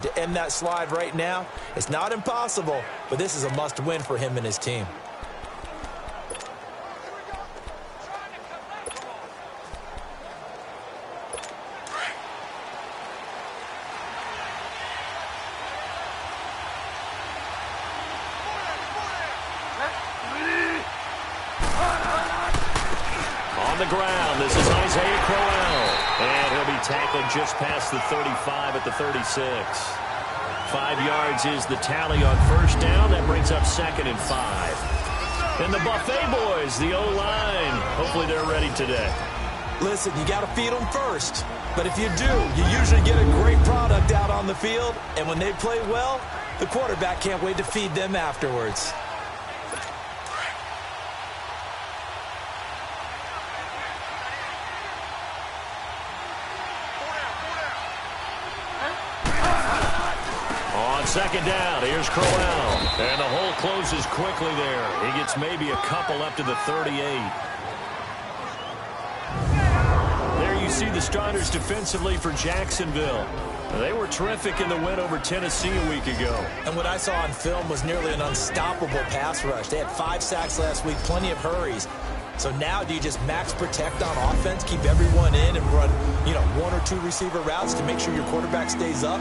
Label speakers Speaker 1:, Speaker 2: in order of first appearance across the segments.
Speaker 1: To end that slide right now, it's not impossible, but this is a must-win for him and his team.
Speaker 2: On the ground, this is Isaiah Crowell. And he'll be tackled just past the 35 at the 36. 5 yards is the tally on first down. That brings up 2nd and 5. And the Buffet boys, the O-line, hopefully they're ready today.
Speaker 1: Listen, you got to feed them first. But if you do, you usually get a great product out on the field. And when they play well, the quarterback can't wait to feed them afterwards.
Speaker 2: Second down, here's Crowell. And the hole closes quickly there. He gets maybe a couple up to the 38. There you see the starters defensively for Jacksonville. They were terrific in the win over Tennessee a week ago.
Speaker 1: And what I saw on film was nearly an unstoppable pass rush. They had 5 sacks last week, plenty of hurries. So now do you just max protect on offense, keep everyone in and run, 1 or 2 receiver routes to make sure your quarterback stays up?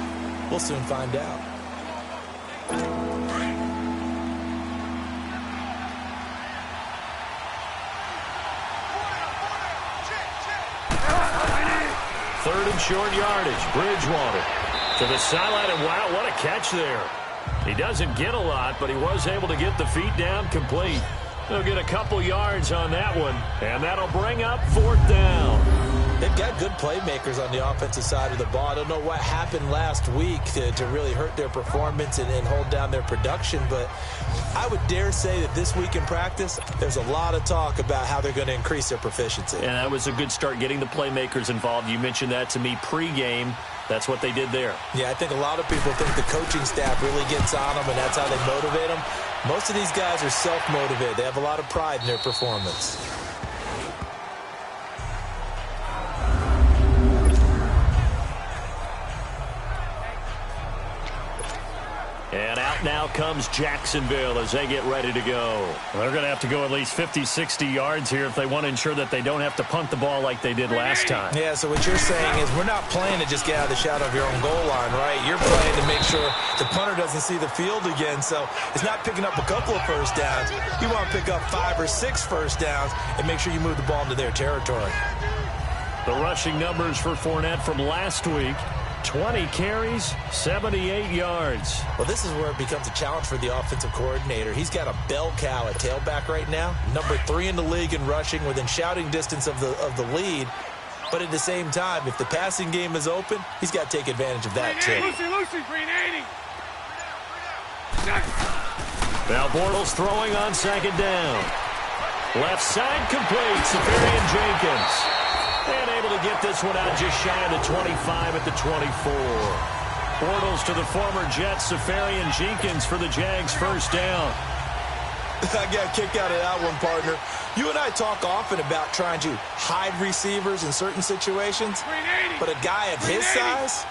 Speaker 1: We'll soon find out.
Speaker 2: Third and short yardage. Bridgewater to the sideline, and wow, what a catch there. He doesn't get a lot, but he was able to get the feet down complete. He'll get a couple yards on that one, and that'll bring up 4th down.
Speaker 1: They've got good playmakers on the offensive side of the ball. I don't know what happened last week to really hurt their performance and hold down their production, but I would dare say that this week in practice, there's a lot of talk about how they're going to increase their proficiency.
Speaker 2: And that was a good start, getting the playmakers involved. You mentioned that to me pregame. That's what they did there.
Speaker 1: Yeah, I think a lot of people think the coaching staff really gets on them, and that's how they motivate them. Most of these guys are self-motivated. They have a lot of pride in their performance.
Speaker 2: And out now comes Jacksonville as they get ready to go. They're going to have to go at least 50, 60 yards here if they want to ensure that they don't have to punt the ball like they did last time.
Speaker 1: Yeah, so what you're saying is we're not playing to just get out of the shadow of your own goal line, right? You're playing to make sure the punter doesn't see the field again. So it's not picking up a couple of first downs. You want to pick up 5 or 6 first downs and make sure you move the ball into their territory.
Speaker 2: The rushing numbers for Fournette from last week. 20 carries, 78 yards.
Speaker 1: Well, this is where it becomes a challenge for the offensive coordinator. He's got a bell cow at tailback right now, number 3 in the league in rushing, within shouting distance of the lead. But at the same time, if the passing game is open, he's got to take advantage of that too.
Speaker 3: Lucy, 380.
Speaker 2: Now Bortles throwing on 2nd down. Left side complete, Safarian Jenkins. And able to get this one out just shy of the 25 at the 24. Bortles to the former Jets, Safarian Jenkins for the Jags first down.
Speaker 1: I got a kick out of that one, partner. You and I talk often about trying to hide receivers in certain situations, but a guy of his size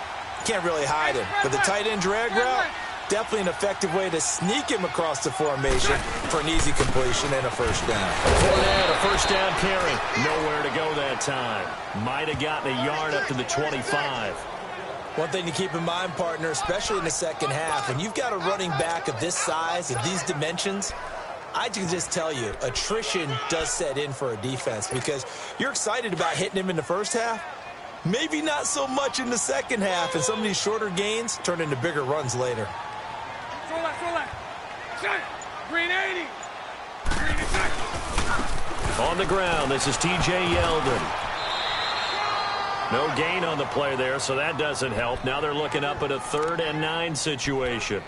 Speaker 1: can't really hide him. But the tight end drag route, definitely an effective way to sneak him across the formation for an easy completion and a first down.
Speaker 2: Fournette, a first down carry. Nowhere to go that time. Might have gotten a yard up to the 25.
Speaker 1: One thing to keep in mind, partner, especially in the second half, when you've got a running back of this size, of these dimensions, I can just tell you, attrition does set in for a defense because you're excited about hitting him in the first half. Maybe not so much in the second half, and some of these shorter gains turn into bigger runs later.
Speaker 3: Green 80.
Speaker 2: On the ground, this is T.J. Yeldon. No gain on the play there, so that doesn't help. Now they're looking up at a 3rd and 9 situation.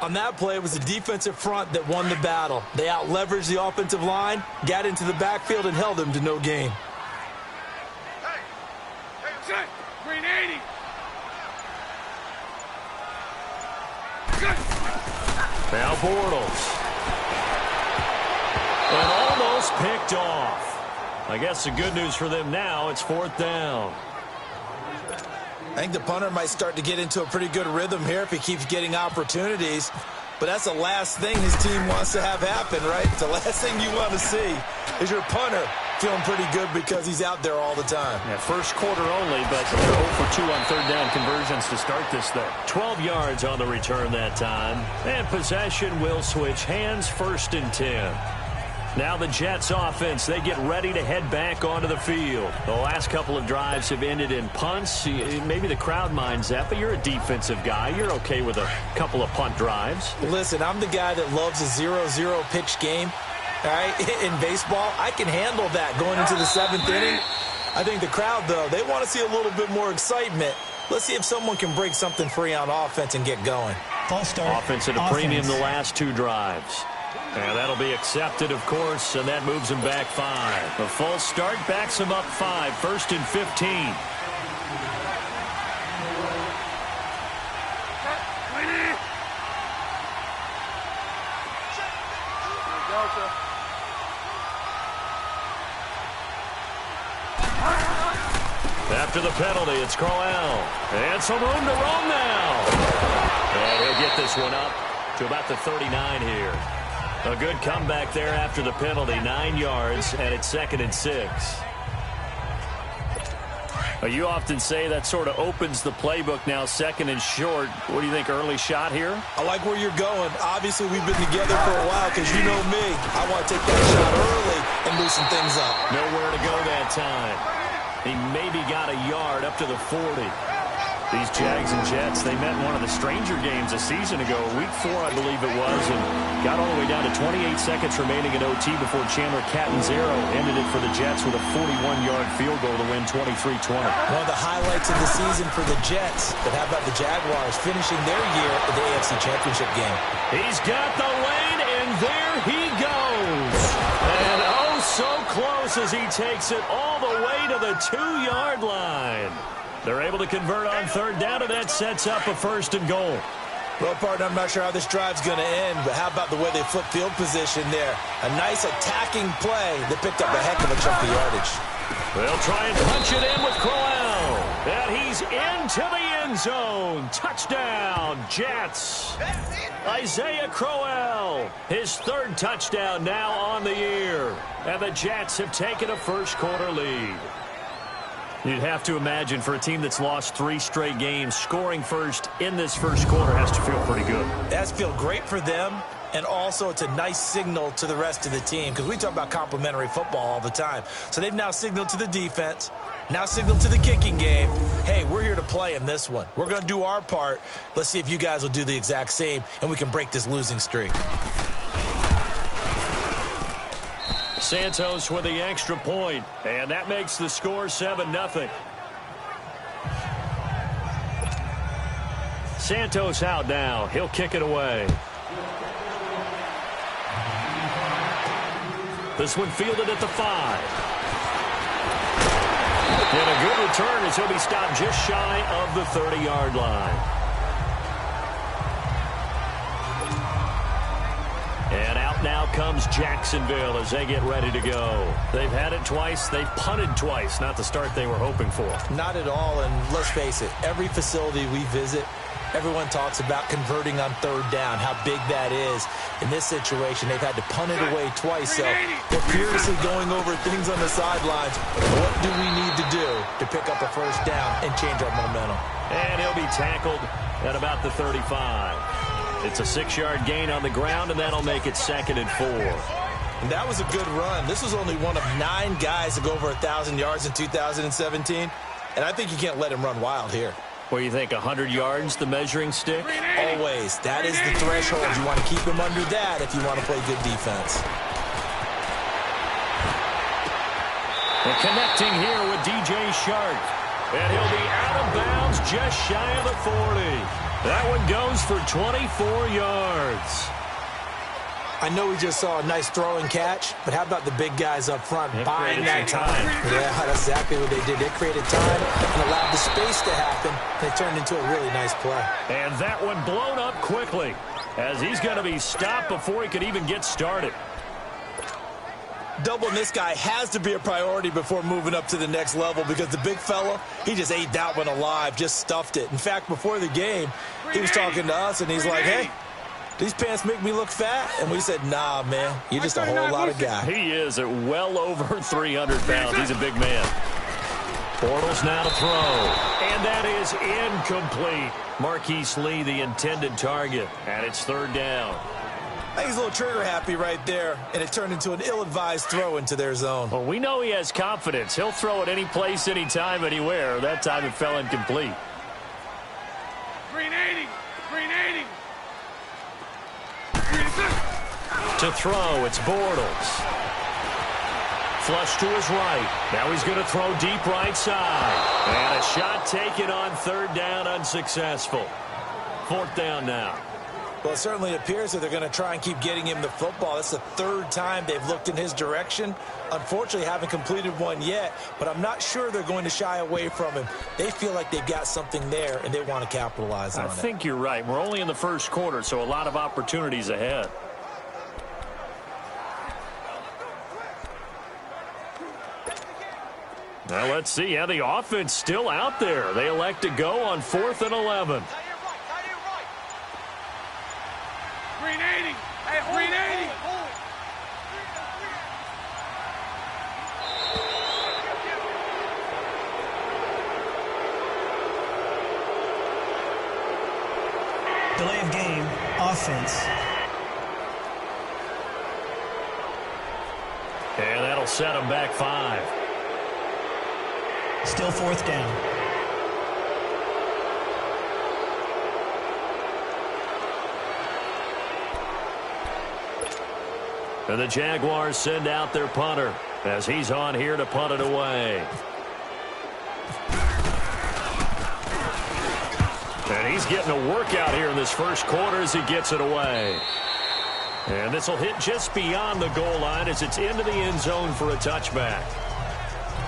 Speaker 1: On that play, it was the defensive front that won the battle. They out-leveraged the offensive line, got into the backfield, and held them to no gain.
Speaker 3: Green 80.
Speaker 2: Now Bortles. And almost picked off. I guess the good news for them now, it's 4th down.
Speaker 1: I think the punter might start to get into a pretty good rhythm here if he keeps getting opportunities. But that's the last thing his team wants to have happen, right? The last thing you want to see is your punter feeling pretty good because he's out there all the time.
Speaker 2: Yeah, first quarter only, but they're 0 for 2 on third down conversions to start this thing. 12 yards on the return that time. And possession will switch hands, 1st and 10. Now the Jets offense, they get ready to head back onto the field. The last couple of drives have ended in punts. Maybe the crowd minds that, but you're a defensive guy. You're okay with a couple of punt drives.
Speaker 1: Listen, I'm the guy that loves a 0-0 pitch game. All right, in baseball, I can handle that going into the 7th inning. I think the crowd, though, they want to see a little bit more excitement. Let's see if someone can break something free on offense and get going.
Speaker 2: Offense at a premium the last 2 drives. And that'll be accepted, of course, and that moves him back 5. A false start backs him up 5, 1st and 15. After the penalty, it's Crowell. And some room to roam now. And he'll get this one up to about the 39 here. A good comeback there after the penalty, 9 yards, and it's 2nd and 6. You often say that sort of opens the playbook now, 2nd and short. What do you think, early shot here?
Speaker 1: I like where you're going. Obviously, we've been together for a while because you know me. I want to take that shot early and loosen things up.
Speaker 2: Nowhere to go that time. He maybe got a yard up to the 40. These Jags and Jets, they met in one of the stranger games a season ago, week 4, I believe it was, and got all the way down to 28 seconds remaining in OT before Chandler Catanzaro ended it for the Jets with a 41-yard field goal to win 23-20.
Speaker 1: One of the highlights of the season for the Jets, but how about the Jaguars finishing their year at the AFC Championship game?
Speaker 2: He's got the lane, and there he goes. And oh, so close as he takes it all the way to the 2-yard line. They're able to convert on third down, and that sets up a 1st and goal.
Speaker 1: Well, partner, I'm not sure how this drive's going to end, but how about the way they flip field position there? A nice attacking play that picked up a heck of a chunk of yardage.
Speaker 2: They'll try and punch it in with Crowell. And he's into the end zone. Touchdown, Jets. Isaiah Crowell, his 3rd touchdown now on the year. And the Jets have taken a first-quarter lead. You'd have to imagine for a team that's lost 3 straight games, scoring first in this first quarter has to feel pretty good.
Speaker 1: It has to feel great for them, and also it's a nice signal to the rest of the team because we talk about complimentary football all the time. So they've now signaled to the defense, now signaled to the kicking game, hey, we're here to play in this one. We're going to do our part. Let's see if you guys will do the exact same, and we can break this losing streak.
Speaker 2: Santos with the extra point, and that makes the score 7-0. Santos out now. He'll kick it away. This one fielded at the 5. And a good return as he'll be stopped just shy of the 30-yard line. And out now comes Jacksonville as they get ready to go. They've had it twice. They've punted twice. Not the start they were hoping for.
Speaker 1: Not at all, and let's face it, every facility we visit, everyone talks about converting on third down, how big that is. In this situation, they've had to punt it away twice, so they're furiously going over things on the sidelines. What do we need to do to pick up a first down and change our momentum?
Speaker 2: And he'll be tackled at about the 35. It's a 6-yard gain on the ground, and that'll make it 2nd and 4.
Speaker 1: And that was a good run. This was only one of 9 guys to go over 1,000 yards in 2017, and I think you can't let him run wild here.
Speaker 2: What do you think, 100 yards, the measuring stick?
Speaker 1: Always. That is the threshold. You want to keep him under that if you want to play good defense.
Speaker 2: And connecting here with DJ Shark. And he'll be out of bounds just shy of the 40. That one goes for 24 yards.
Speaker 1: I know we just saw a nice throw and catch, but how about the big guys up front buying that time? Yeah, that's exactly what they did. They created time and allowed the space to happen. They turned into a really nice play.
Speaker 2: And that one blown up quickly as he's going to be stopped before he could even get started.
Speaker 1: Doubling this guy has to be a priority before moving up to the next level because the big fella, he just ate that one alive, just stuffed it. In fact, before the game, he was talking to us, and he's like, hey, these pants make me look fat? And we said, nah, man, you're just a whole lot of guy.
Speaker 2: He is at well over 300 pounds. He's a big man. Bortles now to throw. And that is incomplete. Marquise Lee, the intended target. And it's third down.
Speaker 1: I think he's a little trigger happy right there, and it turned into an ill-advised throw into their zone.
Speaker 2: Well, we know he has confidence. He'll throw it any place, anytime, anywhere. That time it fell incomplete.
Speaker 3: Green 80. Green 80.
Speaker 2: To throw, it's Bortles. Flush to his right. Now he's going to throw deep right side. And a shot taken on third down, unsuccessful. Fourth down now.
Speaker 1: Well, it certainly appears that they're going to try and keep getting him the football. That's the third time they've looked in his direction. Unfortunately, haven't completed one yet, but I'm not sure they're going to shy away from him. They feel like they've got something there, and they want to capitalize on it.
Speaker 2: I think you're right. We're only in the first quarter, so a lot of opportunities ahead. Now let's see. Yeah, the offense still out there. They elect to go on 4th and 11.
Speaker 3: Green 80. Green 80.
Speaker 4: Delay of game, offense.
Speaker 2: And that'll set them back 5.
Speaker 4: Still fourth down.
Speaker 2: And the Jaguars send out their punter as he's on here to punt it away. And he's getting a workout here in this first quarter as he gets it away. And this will hit just beyond the goal line as it's into the end zone for a touchback.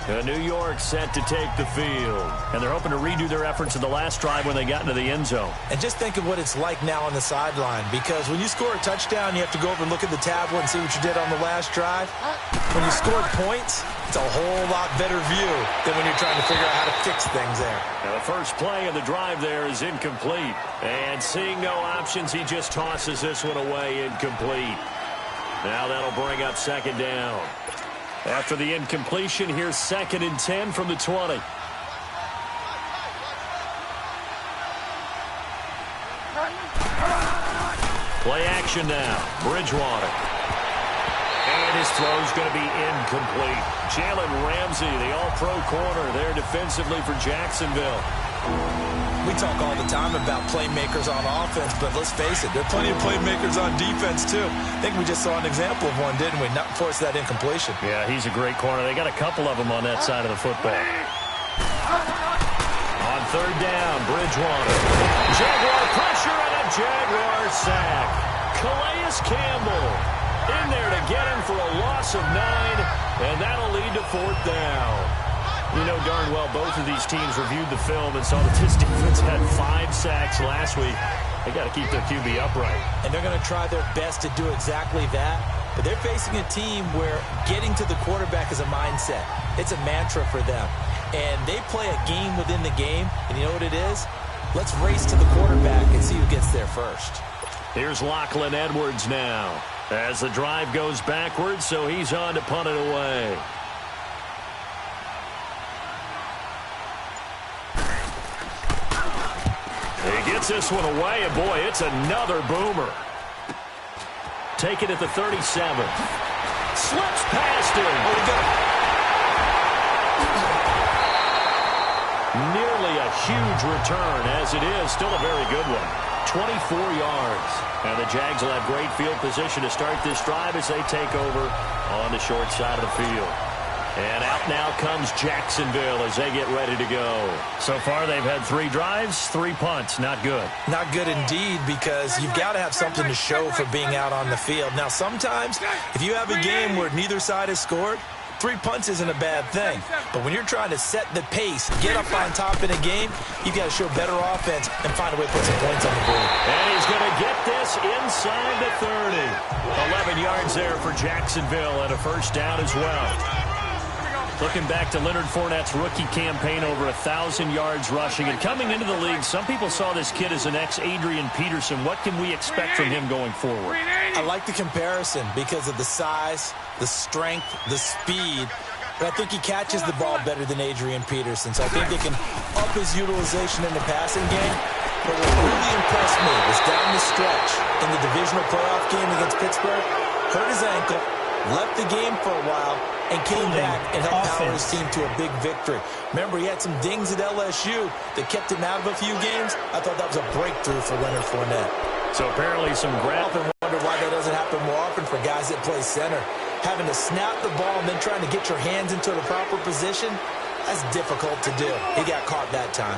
Speaker 2: New York set to take the field. And they're hoping to redo their efforts in the last drive when they got into the end zone.
Speaker 1: And just think of what it's like now on the sideline, because when you score a touchdown, you have to go over and look at the tablet and see what you did on the last drive. When you scored points, it's a whole lot better view than when you're trying to figure out how to fix things there.
Speaker 2: Now the first play of the drive there is incomplete. And seeing no options, he just tosses this one away, incomplete. Now that'll bring up second down. After the incompletion, here's 2nd and 10 from the 20. Play action now. Bridgewater. And his throw's going to be incomplete. Jalen Ramsey, the all-pro corner there defensively for Jacksonville.
Speaker 1: We talk all the time about playmakers on offense, but let's face it, there are plenty of playmakers on defense, too. I think we just saw an example of one, didn't we? Not force that incompletion.
Speaker 2: Yeah, he's a great corner. They got a couple of them on that side of the football. On third down, Bridgewater. Jaguar pressure and a Jaguar sack. Calais Campbell in there to get him for a loss of 9, and that'll lead to fourth down. You know darn well both of these teams reviewed the film and saw that this defense had 5 sacks last week. They got to keep their QB upright.
Speaker 1: And they're going to try their best to do exactly that. But they're facing a team where getting to the quarterback is a mindset. It's a mantra for them. And they play a game within the game. And you know what it is? Let's race to the quarterback and see who gets there first.
Speaker 2: Here's Lachlan Edwards now as the drive goes backwards, so he's on to punt it away. He gets this one away, and boy, it's another boomer. Taken at the 37. Slips past him.
Speaker 1: Oh, we got it.
Speaker 2: Nearly a huge return, as it is. Still a very good one. 24 yards. And the Jags will have great field position to start this drive as they take over on the short side of the field. And out now comes Jacksonville as they get ready to go. So far, they've had 3 drives, 3 punts. Not good.
Speaker 1: Not good indeed, because you've got to have something to show for being out on the field. Now, sometimes, if you have a game where neither side has scored, 3 punts isn't a bad thing. But when you're trying to set the pace, get up on top in a game, you've got to show better offense and find a way to put some points on the board.
Speaker 2: And he's going to get this inside the 30. 11 yards there for Jacksonville and a first down as well. Looking back to Leonard Fournette's rookie campaign, over 1,000 yards rushing. And coming into the league, some people saw this kid as an ex-Adrian Peterson. What can we expect from him going forward?
Speaker 1: I like the comparison because of the size, the strength, the speed. But I think he catches the ball better than Adrian Peterson. So I think they can up his utilization in the passing game. But what really impressed me was down the stretch in the divisional playoff game against Pittsburgh, hurt his ankle, left the game for a while, and came back and helped power his team to a big victory. Remember, he had some dings at LSU that kept him out of a few games. I thought that was a breakthrough for Leonard Fournette.
Speaker 2: So apparently some
Speaker 1: I often wonder why that doesn't happen more often for guys that play center. Having to snap the ball and then trying to get your hands into the proper position, that's difficult to do. He got caught that time.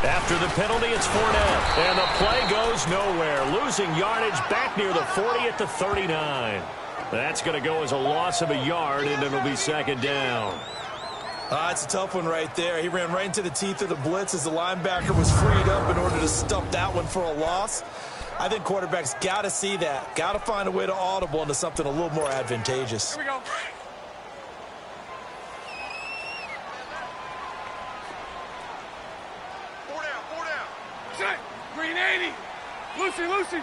Speaker 2: After the penalty, it's Fournette. And the play goes nowhere. Losing yardage back near the 40 at the 39. That's going to go as a loss of a yard, and it'll be second down.
Speaker 1: It's a tough one right there. He ran right into the teeth of the blitz as the linebacker was freed up in order to stump that one for a loss. I think quarterbacks got to see that. Got to find a way to audible into something a little more advantageous.
Speaker 3: Here we go. Four down. Set. Green 80. Lucy.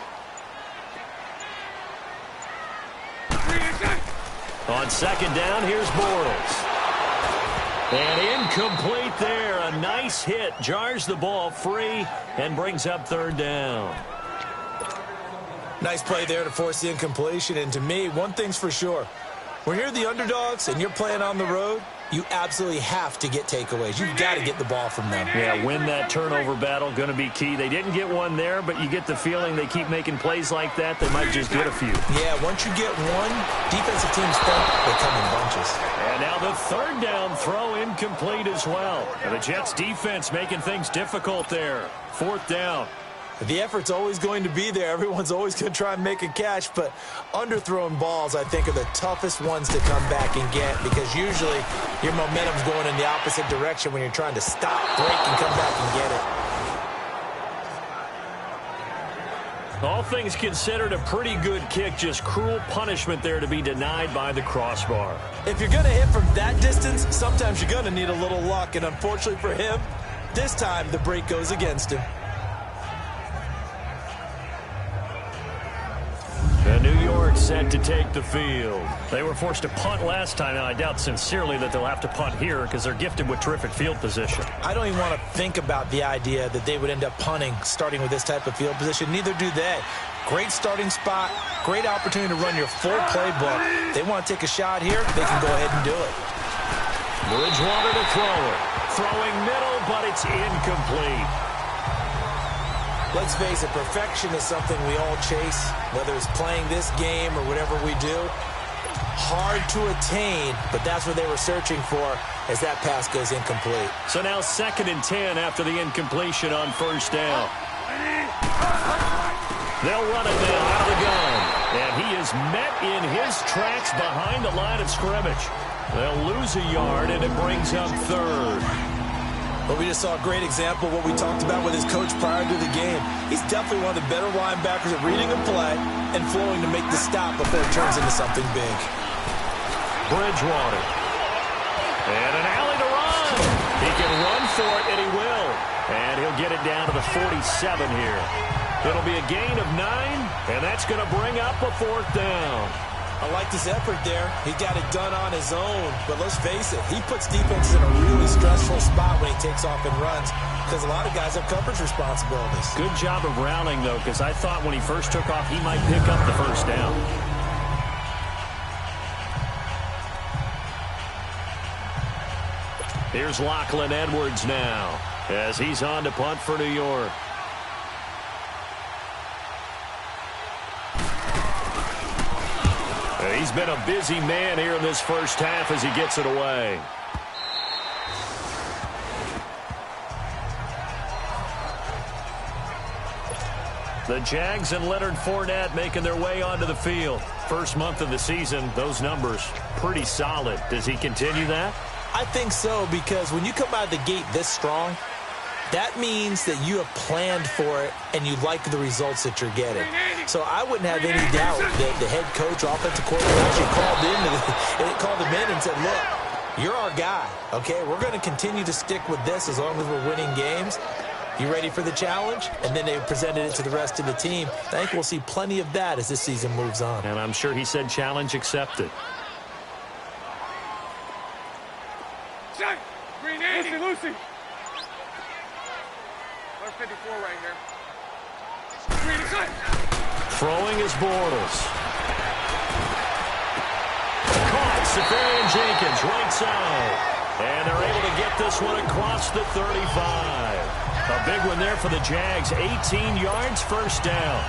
Speaker 3: Green inside.
Speaker 2: On second down, here's Bortles. And incomplete there. A nice hit. Jars the ball free and brings up third down.
Speaker 1: Nice play there to force the incompletion. And to me, one thing's for sure. When you're the underdogs and you're playing on the road, you absolutely have to get takeaways. You've got to get the ball from them.
Speaker 2: Yeah, win that turnover battle, going to be key. They didn't get one there, but you get the feeling they keep making plays like that, they might just get a few.
Speaker 1: Yeah, once you get one, defensive teams think they come in bunches.
Speaker 2: And now the third down throw incomplete as well. And the Jets defense making things difficult there. Fourth down.
Speaker 1: The effort's always going to be there. Everyone's always going to try and make a catch, but underthrown balls, I think, are the toughest ones to come back and get because usually your momentum's going in the opposite direction when you're trying to stop, break, and come back and get it.
Speaker 2: All things considered, a pretty good kick, just cruel punishment there to be denied by the crossbar.
Speaker 1: If you're going to hit from that distance, sometimes you're going to need a little luck, and unfortunately for him, this time the break goes against him.
Speaker 2: And New York set to take the field. They were forced to punt last time, and I doubt sincerely that they'll have to punt here because they're gifted with terrific field position.
Speaker 1: I don't even want to think about the idea that they would end up punting starting with this type of field position. Neither do they. Great starting spot, great opportunity to run your full playbook. They want to take a shot here, they can go ahead and do it.
Speaker 2: Bridgewater to throw it. Throwing middle, but it's incomplete.
Speaker 1: Let's face it, perfection is something we all chase, whether it's playing this game or whatever we do. Hard to attain, but that's what they were searching for as that pass goes incomplete.
Speaker 2: So now 2nd and 10 after the incompletion on first down. They'll run it now out of the gun. And he is met in his tracks behind the line of scrimmage. They'll lose a yard, and it brings up third.
Speaker 1: But we just saw a great example of what we talked about with his coach prior to the game. He's definitely one of the better linebackers at reading a play and flowing to make the stop before it turns into something big.
Speaker 2: Bridgewater. And an alley to run. He can run for it, and he will. And he'll get it down to the 47 here. It'll be a gain of 9, and that's going to bring up a fourth down.
Speaker 1: I liked his effort there. He got it done on his own. But let's face it, he puts defenses in a really stressful spot when he takes off and runs because a lot of guys have coverage responsibilities.
Speaker 2: Good job of rallying, though, because I thought when he first took off, he might pick up the first down. Here's Lachlan Edwards now as he's on to punt for New York. He's been a busy man here in this first half as he gets it away. The Jags and Leonard Fournette making their way onto the field. first month of the season, those numbers pretty solid. Does he continue that?
Speaker 1: I think so, because when you come out of the gate this strong, that means that you have planned for it and you like the results that you're getting. So I wouldn't have any doubt that the head coach, offensive coordinator, actually called him in and said, look, you're our guy, okay? We're going to continue to stick with this as long as we're winning games. You ready for the challenge? And then they presented it to the rest of the team. I think we'll see plenty of that as this season moves on.
Speaker 2: And I'm sure he said challenge accepted.
Speaker 3: Check! Green 80! Lucy! 54 right here. Green is right.
Speaker 2: Throwing is Bortles. Caught, Safarian Jenkins, right side. And they're able to get this one across the 35. A big one there for the Jags. 18 yards, first down.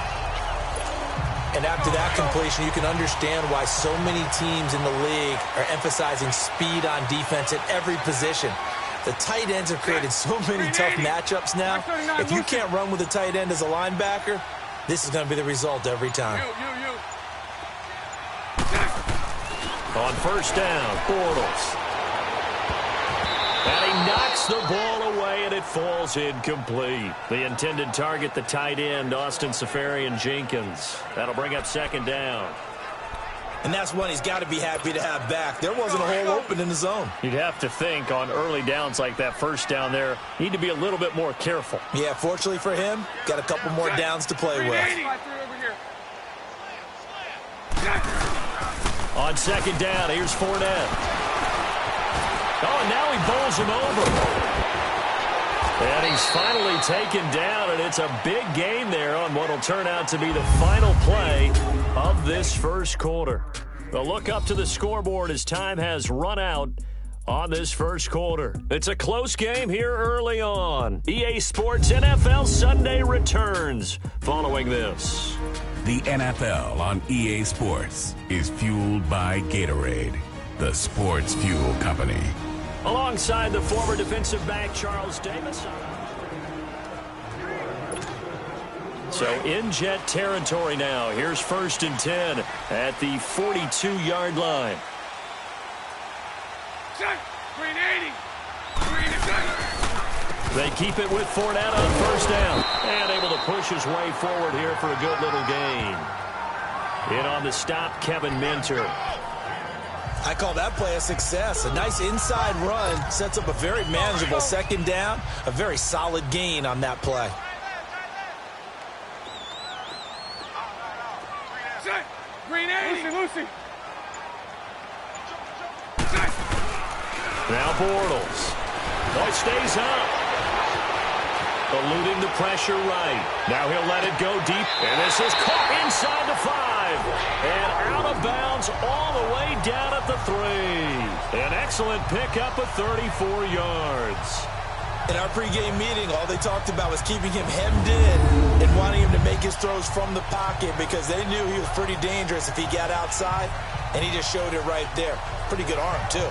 Speaker 1: And after that completion, you can understand why so many teams in the league are emphasizing speed on defense at every position. The tight ends have created so many tough matchups now. If you can't run with a tight end as a linebacker, this is going to be the result every time.
Speaker 2: On first down, Bortles. And he knocks the ball away, and it falls incomplete. The intended target, the tight end, Austin Safarian Jenkins. That'll bring up second down.
Speaker 1: And that's one he's got to be happy to have back. There wasn't a hole open in the zone.
Speaker 2: You'd have to think on early downs like that first down there, need to be a little bit more careful.
Speaker 1: Yeah, fortunately for him, got a couple more downs to play with.
Speaker 2: On second down, here's Fournette. Oh, and now he bowls him over. And he's finally taken down, and it's a big gain there on what will turn out to be the final play of this first quarter. A look up to the scoreboard as time has run out on this first quarter. It's a close game here early on. EA Sports NFL Sunday returns following this.
Speaker 5: The NFL on EA Sports is fueled by Gatorade, the sports fuel company.
Speaker 2: Alongside the former defensive back Charles Davis. So in Jet territory now. Here's first and 10 at the 42-yard line.
Speaker 3: Green 80. Green is right.
Speaker 2: They keep it with Fournette on first down. And able to push his way forward here for a good little gain. In on the stop, Kevin Minter.
Speaker 1: I call that play a success. A nice inside run sets up a very manageable second down. A very solid gain on that play.
Speaker 3: Green 80. Lucy.
Speaker 2: Now Bortles. Boy, stays up. Eluding the pressure right. Now he'll let it go deep. And this is caught inside the 5. And out of bounds all the way down at the 3. An excellent pickup of 34 yards.
Speaker 1: In our pregame meeting, all they talked about was keeping him hemmed in and wanting him to make his throws from the pocket because they knew he was pretty dangerous if he got outside, and he just showed it right there. Pretty good arm, too.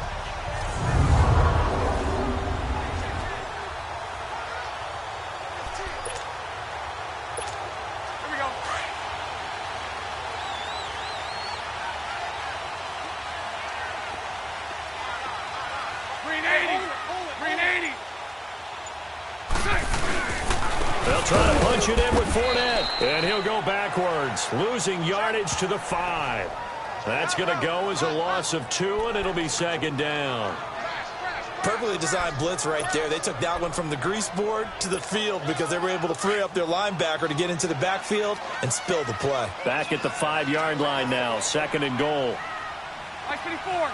Speaker 2: They'll try to punch it in with Fournette. And he'll go backwards, losing yardage to the 5. That's going to go as a loss of 2, and it'll be second down.
Speaker 1: Perfectly designed blitz right there. They took that one from the grease board to the field because they were able to free up their linebacker to get into the backfield and spill the play.
Speaker 2: Back at the 5-yard line now, second and goal.
Speaker 3: 54.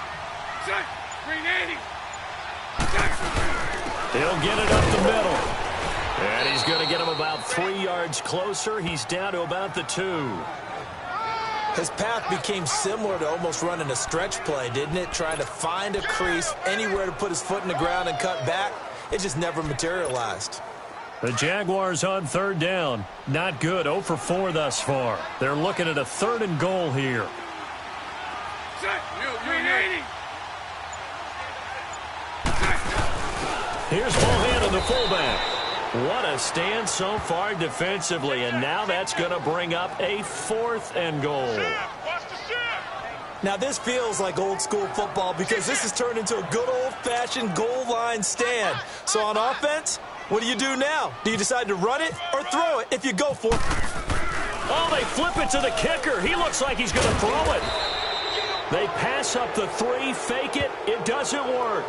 Speaker 3: Green 80.
Speaker 2: He'll get it up the middle. And he's going to get him about 3 yards closer. He's down to about the 2.
Speaker 1: His path became similar to almost running a stretch play, didn't it? Trying to find a crease, anywhere to put his foot in the ground and cut back. It just never materialized.
Speaker 2: The Jaguars on third down. Not good. 0 for 4 thus far. They're looking at a 3rd and goal here.
Speaker 3: Green 80.
Speaker 2: Here's Mohan, the fullback. What a stand so far defensively, and now that's going to bring up a 4th and goal.
Speaker 3: Watch the ship.
Speaker 1: Now, this feels like old-school football because this has turned into a good old-fashioned goal line stand. So on offense, what do you do now? Do you decide to run it or throw it if you go for it?
Speaker 2: Oh, they flip it to the kicker. He looks like he's going to throw it. They pass up the 3, fake it. It doesn't work.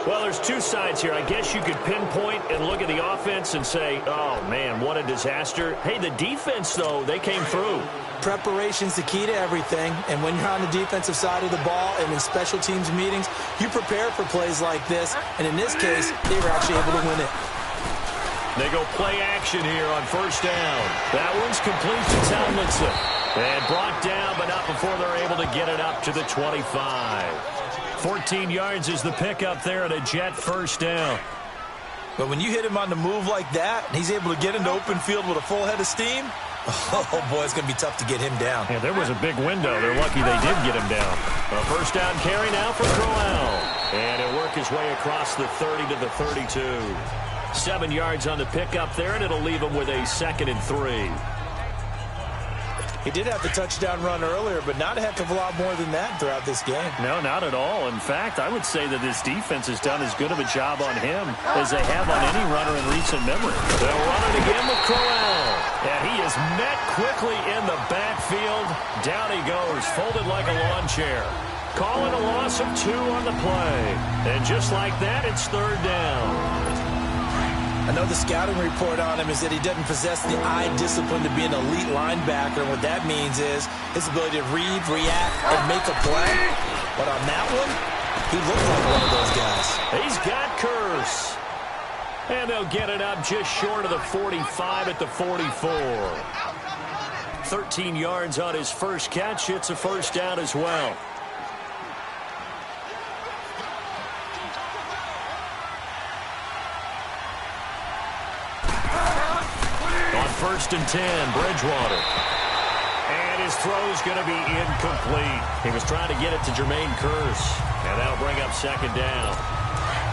Speaker 2: Well, there's two sides here. I guess you could pinpoint and look at the offense and say, oh, man, what a disaster. Hey, the defense, though, they came through.
Speaker 1: Preparation's the key to everything, and when you're on the defensive side of the ball and in special teams meetings, you prepare for plays like this, and in this case, they were actually able to win it.
Speaker 2: They go play action here on first down. That one's complete to Tomlinson. And brought down, but not before they're able to get it up to the 25. 14 yards is the pickup there at a Jet first down.
Speaker 1: But when you hit him on the move like that, he's able to get into open field with a full head of steam, oh, boy, it's going to be tough to get him down.
Speaker 2: Yeah, there was a big window. They're lucky they did get him down. A first down carry now for Crowell. And he'll work his way across the 30 to the 32. 7 yards on the pickup there, and it'll leave him with a 2nd and 3.
Speaker 1: He did have the touchdown run earlier, but not a heck of a lot more than that throughout this game.
Speaker 2: No, not at all. In fact, I would say that this defense has done as good of a job on him as they have on any runner in recent memory. They'll run it again with Crowell. And he is met quickly in the backfield. Down he goes, folded like a lawn chair. Calling a loss of 2 on the play. And just like that, it's 3rd down.
Speaker 1: I know the scouting report on him is that he doesn't possess the eye discipline to be an elite linebacker, and what that means is his ability to read, react, and make a play. But on that one, he looked like one of those guys.
Speaker 2: He's got Curse. And they'll get it up just short of the 45 at the 44. 13 yards on his first catch. It's a first down as well. First and 10, Bridgewater. And his throw's going to be incomplete. He was trying to get it to Jermaine Kearse. And that'll bring up 2nd down.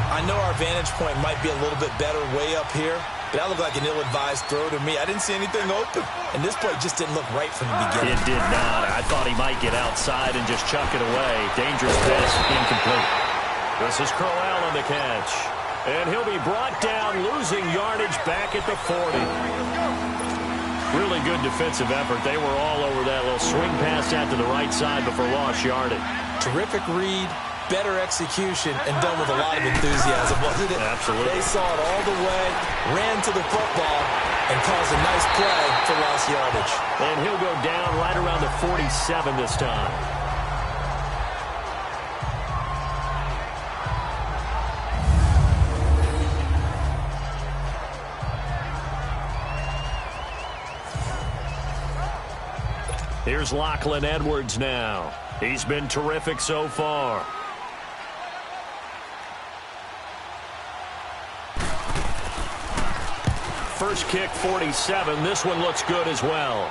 Speaker 1: I know our vantage point might be a little bit better way up here, but that looked like an ill-advised throw to me. I didn't see anything open. And this play just didn't look right from the beginning.
Speaker 2: It did not. I thought he might get outside and just chuck it away. Dangerous pass, incomplete. This is Crowell on the catch. And he'll be brought down, losing yardage back at the 40. Really good defensive effort. They were all over that little swing pass out to the right side before lost yardage.
Speaker 1: Terrific read, better execution, and done with a lot of enthusiasm, wasn't it?
Speaker 2: Absolutely.
Speaker 1: They saw it all the way, ran to the football, and caused a nice play for lost yardage.
Speaker 2: And he'll go down right around the 47 this time. Here's Lachlan Edwards now. He's been terrific so far. First kick, 47. This one looks good as well.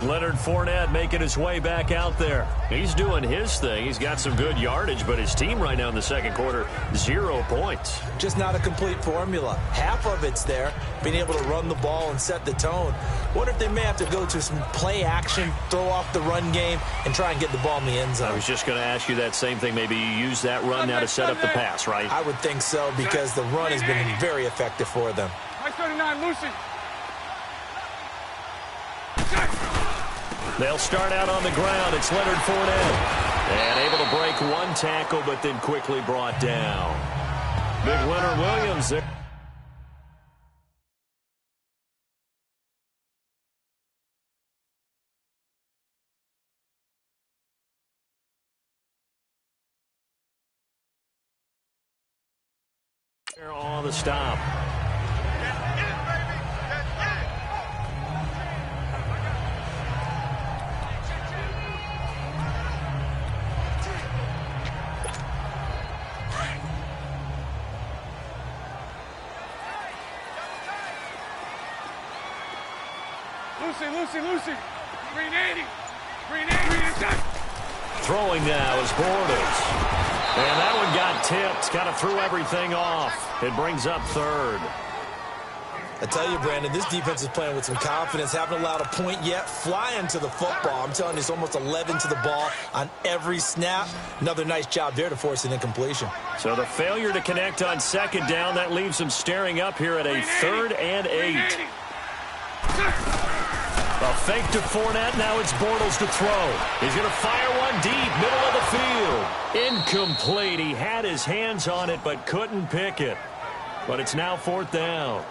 Speaker 2: Leonard Fournette making his way back out there. He's doing his thing. He's got some good yardage, but his team right now in the second quarter, 0 points.
Speaker 1: Just not a complete formula. Half of it's there, being able to run the ball and set the tone. Wonder if they may have to go to some play action, throw off the run game, and try and get the ball in the end zone.
Speaker 2: I was just going to ask you that same thing. Maybe you use that run now to set up the pass, right?
Speaker 1: I would think so, because the run has been very effective for them.
Speaker 3: 39, Lucy.
Speaker 2: They'll start out on the ground. It's Leonard Fournette. And able to break one tackle, but then quickly brought down. Big Leonard Williams there. On the stop.
Speaker 3: Lucy. 380. 380.
Speaker 2: Throwing now is Borders. And that one got tipped. Kind of threw everything off. It brings up 3rd.
Speaker 1: I tell you, Brandon, this defense is playing with some confidence. Haven't allowed a point yet. Flying to the football. I'm telling you, it's almost 11 to the ball on every snap. Another nice job there to force an incompletion.
Speaker 2: So the failure to connect on second down, that leaves them staring up here at a 3rd and 8. A fake to Fournette. Now it's Bortles to throw. He's going to fire one deep, middle of the field. Incomplete. He had his hands on it but couldn't pick it. But it's now 4th down.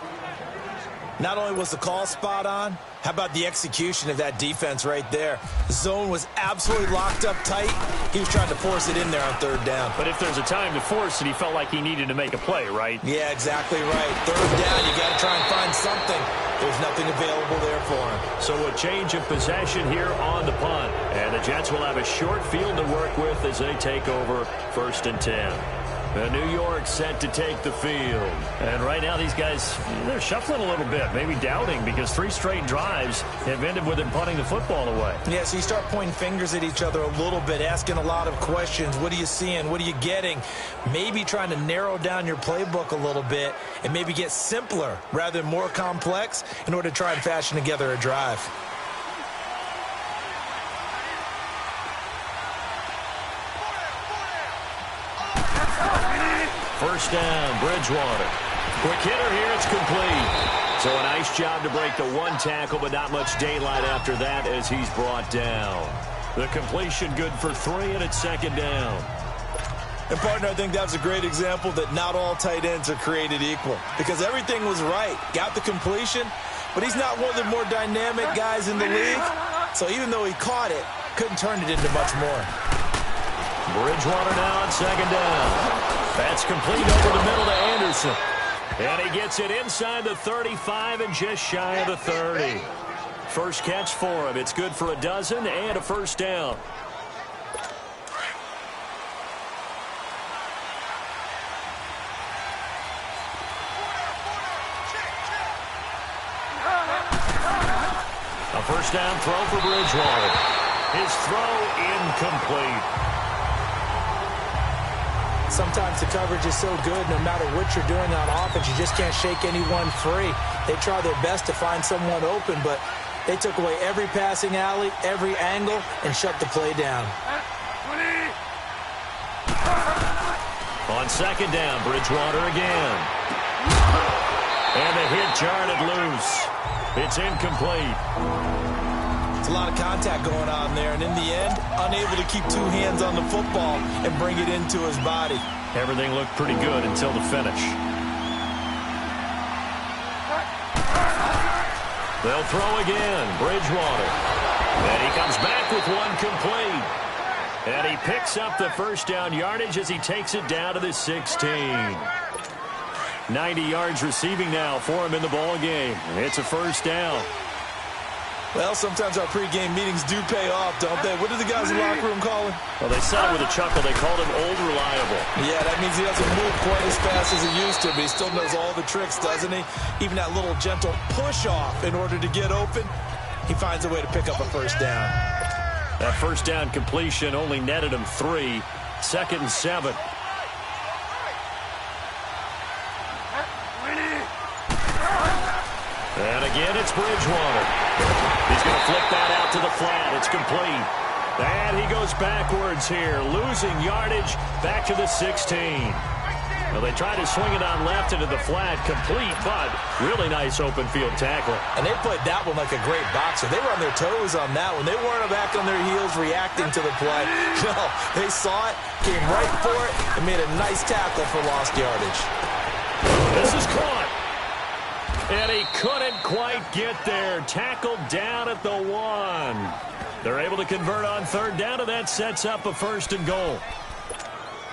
Speaker 1: Not only was the call spot on, how about the execution of that defense right there? The zone was absolutely locked up tight. He was trying to force it in there on 3rd down.
Speaker 2: But if there's a time to force it, he felt like he needed to make a play, right?
Speaker 1: Yeah, exactly right. 3rd down, you got to try and find something. There's nothing available there for him.
Speaker 2: So a change of possession here on the punt. And the Jets will have a short field to work with as they take over 1st and 10. New York set to take the field. And right now these guys, they're shuffling a little bit, maybe doubting, because 3 straight drives have ended with them punting the football away.
Speaker 1: Yeah, so you start pointing fingers at each other a little bit, asking a lot of questions. What are you seeing? What are you getting? Maybe trying to narrow down your playbook a little bit and maybe get simpler rather than more complex in order to try and fashion together a drive.
Speaker 2: First down, Bridgewater. Quick hitter here, it's complete. So a nice job to break the 1 tackle, but not much daylight after that as he's brought down. The completion good for 3, and it's 2nd down.
Speaker 1: And, partner, I think that was a great example that not all tight ends are created equal, because everything was right. Got the completion, but he's not one of the more dynamic guys in the league. So even though he caught it, couldn't turn it into much more.
Speaker 2: Bridgewater now on 2nd down. That's complete over the middle to Anderson. And he gets it inside the 35 and just shy of the 30. First catch for him. It's good for a dozen and a first down. A first down throw for Bridgewater. His throw incomplete.
Speaker 1: Sometimes the coverage is so good, no matter what you're doing on offense, you just can't shake anyone free. They try their best to find someone open, but they took away every passing alley, every angle, and shut the play down.
Speaker 2: On 2nd down, Bridgewater again. And the hit jarred it loose. It's incomplete.
Speaker 1: It's a lot of contact going on there, and in the end, unable to keep 2 hands on the football and bring it into his body.
Speaker 2: Everything looked pretty good until the finish. They'll throw again, Bridgewater. And he comes back with 1 complete. And he picks up the first down yardage as he takes it down to the 16. 90 yards receiving now for him in the ball game. It's a first down.
Speaker 1: Well, sometimes our pregame meetings do pay off, don't they? What do the guys in the locker room call him?
Speaker 2: Well, they said it with a chuckle. They called him Old Reliable.
Speaker 1: Yeah, that means he doesn't move quite as fast as he used to, but he still knows all the tricks, doesn't he? Even that little gentle push-off in order to get open, he finds a way to pick up a first down.
Speaker 2: That first down completion only netted him 3. 2nd and 7. And again, it's Bridgewater. He's going to flip that out to the flat. It's complete. And he goes backwards here, losing yardage back to the 16. Well, they tried to swing it on left into the flat, complete, but really nice open field tackle.
Speaker 1: And they played that one like a great boxer. They were on their toes on that one. They weren't back on their heels reacting to the play. No, they saw it, came right for it, and made a nice tackle for lost yardage.
Speaker 2: This is caught. And he couldn't quite get there. Tackled down at the 1. They're able to convert on 3rd down, and that sets up a 1st and goal.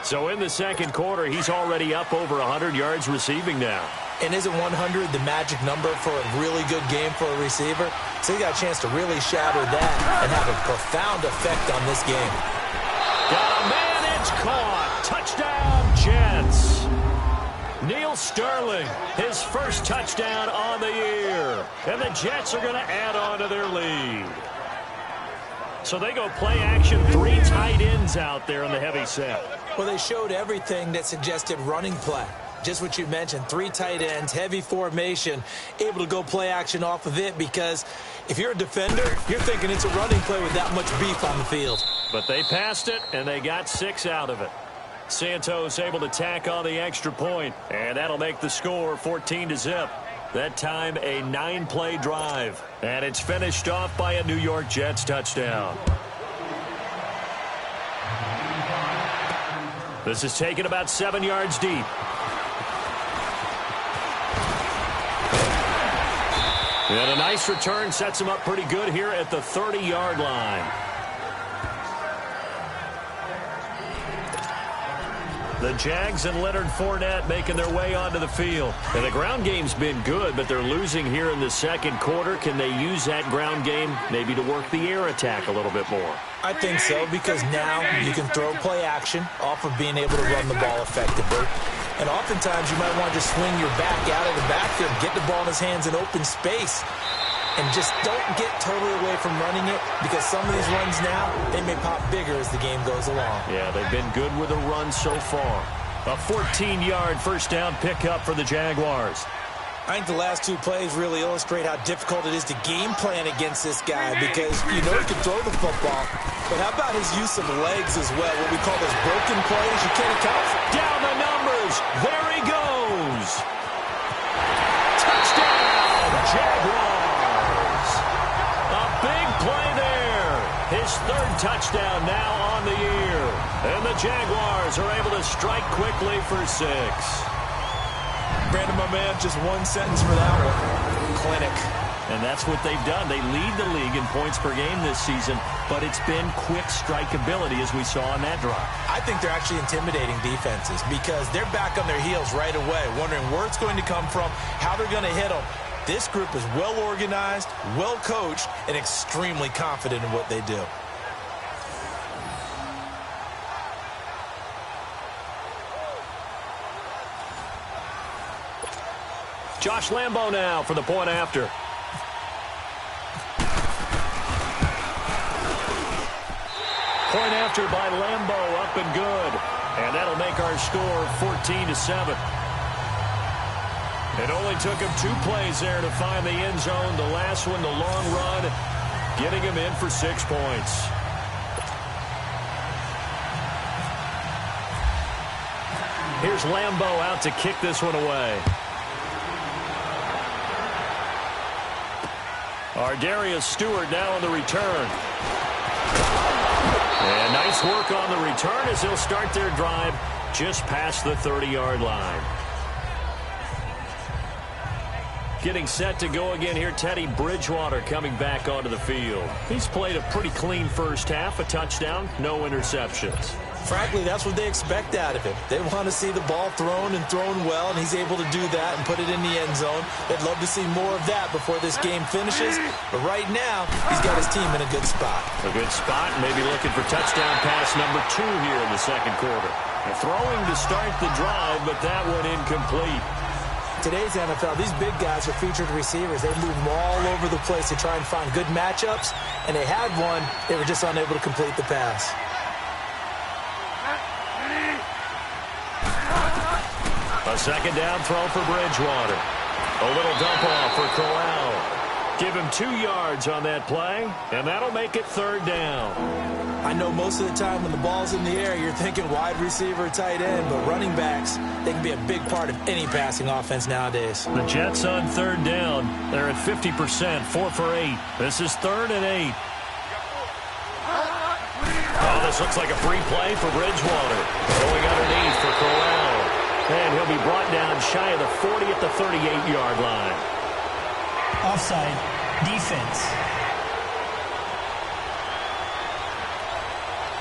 Speaker 2: So in the 2nd quarter, he's already up over 100 yards receiving now.
Speaker 1: And isn't 100 the magic number for a really good game for a receiver? So he got a chance to really shatter that and have a profound effect on this game.
Speaker 2: Got a man, it's caught. Touchdown, Jets. Neil Sterling, his first touchdown on the year. And the Jets are going to add on to their lead. So they go play action, 3 tight ends out there in the heavy set.
Speaker 1: Well, they showed everything that suggested running play. Just what you mentioned, 3 tight ends, heavy formation, able to go play action off of it because if you're a defender, you're thinking it's a running play with that much beef on the field.
Speaker 2: But they passed it, and they got 6 out of it. Santos able to tack on the extra point, and that'll make the score 14-0. That time a 9-play drive, and it's finished off by a New York Jets touchdown. This is taken about 7 yards deep. And a nice return sets him up pretty good here at the 30-yard line. The Jags and Leonard Fournette making their way onto the field. And the ground game's been good, but they're losing here in the second quarter. Can they use that ground game maybe to work the air attack a little bit more?
Speaker 1: I think so, because now you can throw play action off of being able to run the ball effectively. And oftentimes you might want to just swing your back out of the backfield, get the ball in his hands in open space, and just don't get totally away from running it, because some of these runs now, they may pop bigger as the game goes along.
Speaker 2: Yeah, they've been good with a run so far. A 14-yard first down pickup for the Jaguars.
Speaker 1: I think the last 2 plays really illustrate how difficult it is to game plan against this guy, because you know he can throw the football, but how about his use of legs as well, what we call those broken plays you can't account for.
Speaker 2: Down the numbers. There he goes. Touchdown, Jaguars. A big play there. His 3rd touchdown now on the year. And the Jaguars are able to strike quickly for 6.
Speaker 1: Brandon, my man, just one sentence for that one. Clinic.
Speaker 2: And that's what they've done. They lead the league in points per game this season, but it's been quick strikeability as we saw on that drive.
Speaker 1: I think they're actually intimidating defenses because they're back on their heels right away, wondering where it's going to come from, how they're going to hit them. This group is well organized, well coached, and extremely confident in what they do.
Speaker 2: Josh Lambo now for the point after. Point after by Lambo, up and good. And that'll make our score 14-7. It only took him 2 plays there to find the end zone. The last one, the long run, getting him in for 6 points. Here's Lambo out to kick this one away. Ardarius Stewart now on the return. And nice work on the return as they'll start their drive just past the 30-yard line. Getting set to go again here, Teddy Bridgewater coming back onto the field. He's played a pretty clean first half, a touchdown, no interceptions.
Speaker 1: Frankly, that's what they expect out of him. They want to see the ball thrown and thrown well, and he's able to do that and put it in the end zone. They'd love to see more of that before this game finishes, but right now, he's got his team in a good spot.
Speaker 2: A good spot, maybe looking for touchdown pass number 2 here in the second quarter. And throwing to start the drive, but that one incomplete.
Speaker 1: Today's NFL, these big guys are featured receivers. They move them all over the place to try and find good matchups, and they had one. They were just unable to complete the pass.
Speaker 2: A second down throw for Bridgewater. A little dump off for Corral. Give him 2 yards on that play, and that'll make it 3rd down.
Speaker 1: I know most of the time when the ball's in the air, you're thinking wide receiver, tight end, but running backs, they can be a big part of any passing offense nowadays.
Speaker 2: The Jets on 3rd down. They're at 50%, 4 for 8. This is 3rd and 8. Oh, this looks like a free play for Bridgewater. Going underneath for Corral. And he'll be brought down shy of the 40 at the 38-yard line.
Speaker 4: Offside. Defense.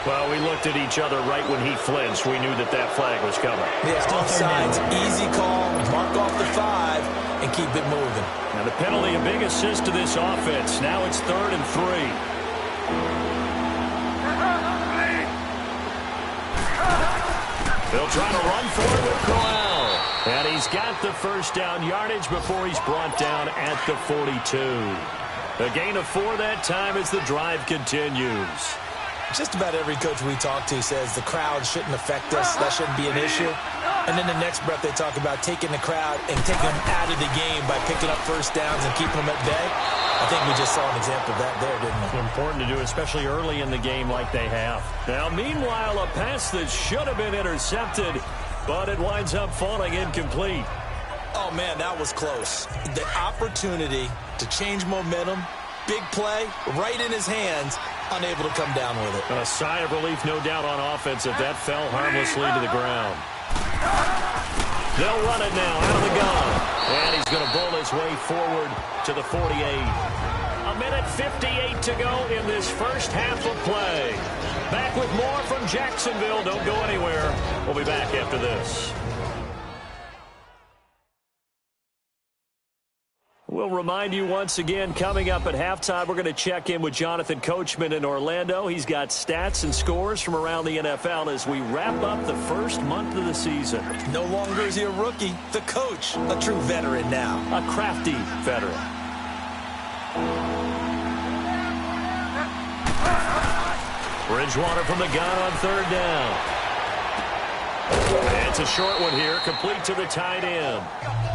Speaker 2: Well, we looked at each other right when he flinched. We knew that that flag was coming.
Speaker 1: Yeah, offsides, easy call, mark off the 5, and keep it moving.
Speaker 2: Now the penalty, a big assist to this offense. Now it's 3rd and 3. They'll try to run for it with Corral. And he's got the first down yardage before he's brought down at the 42. A gain of 4 that time as the drive continues.
Speaker 1: Just about every coach we talk to says the crowd shouldn't affect us. That shouldn't be an issue. And then the next breath they talk about taking the crowd and taking them out of the game by picking up first downs and keeping them at bay. I think we just saw an example of that there, didn't we?
Speaker 2: Important to do, especially early in the game like they have. Now, meanwhile, a pass that should have been intercepted, but it winds up falling incomplete.
Speaker 1: Oh, man, that was close. The opportunity to change momentum, big play, right in his hands, unable to come down with it.
Speaker 2: A sigh of relief, no doubt, on offense if that fell harmlessly to the ground. They'll run it now out of the gun. And he's going to bull his way forward to the 48. A minute 58 to go in this first half of play. Back with more from Jacksonville. Don't go anywhere. We'll be back after this. We'll remind you once again, coming up at halftime, we're going to check in with Jonathan Coachman in Orlando. He's got stats and scores from around the NFL as we wrap up the first month of the season.
Speaker 1: No longer is he a rookie. The coach, a true veteran now.
Speaker 2: A crafty veteran. Bridgewater from the gun on third down. And it's a short one here, complete to the tight end.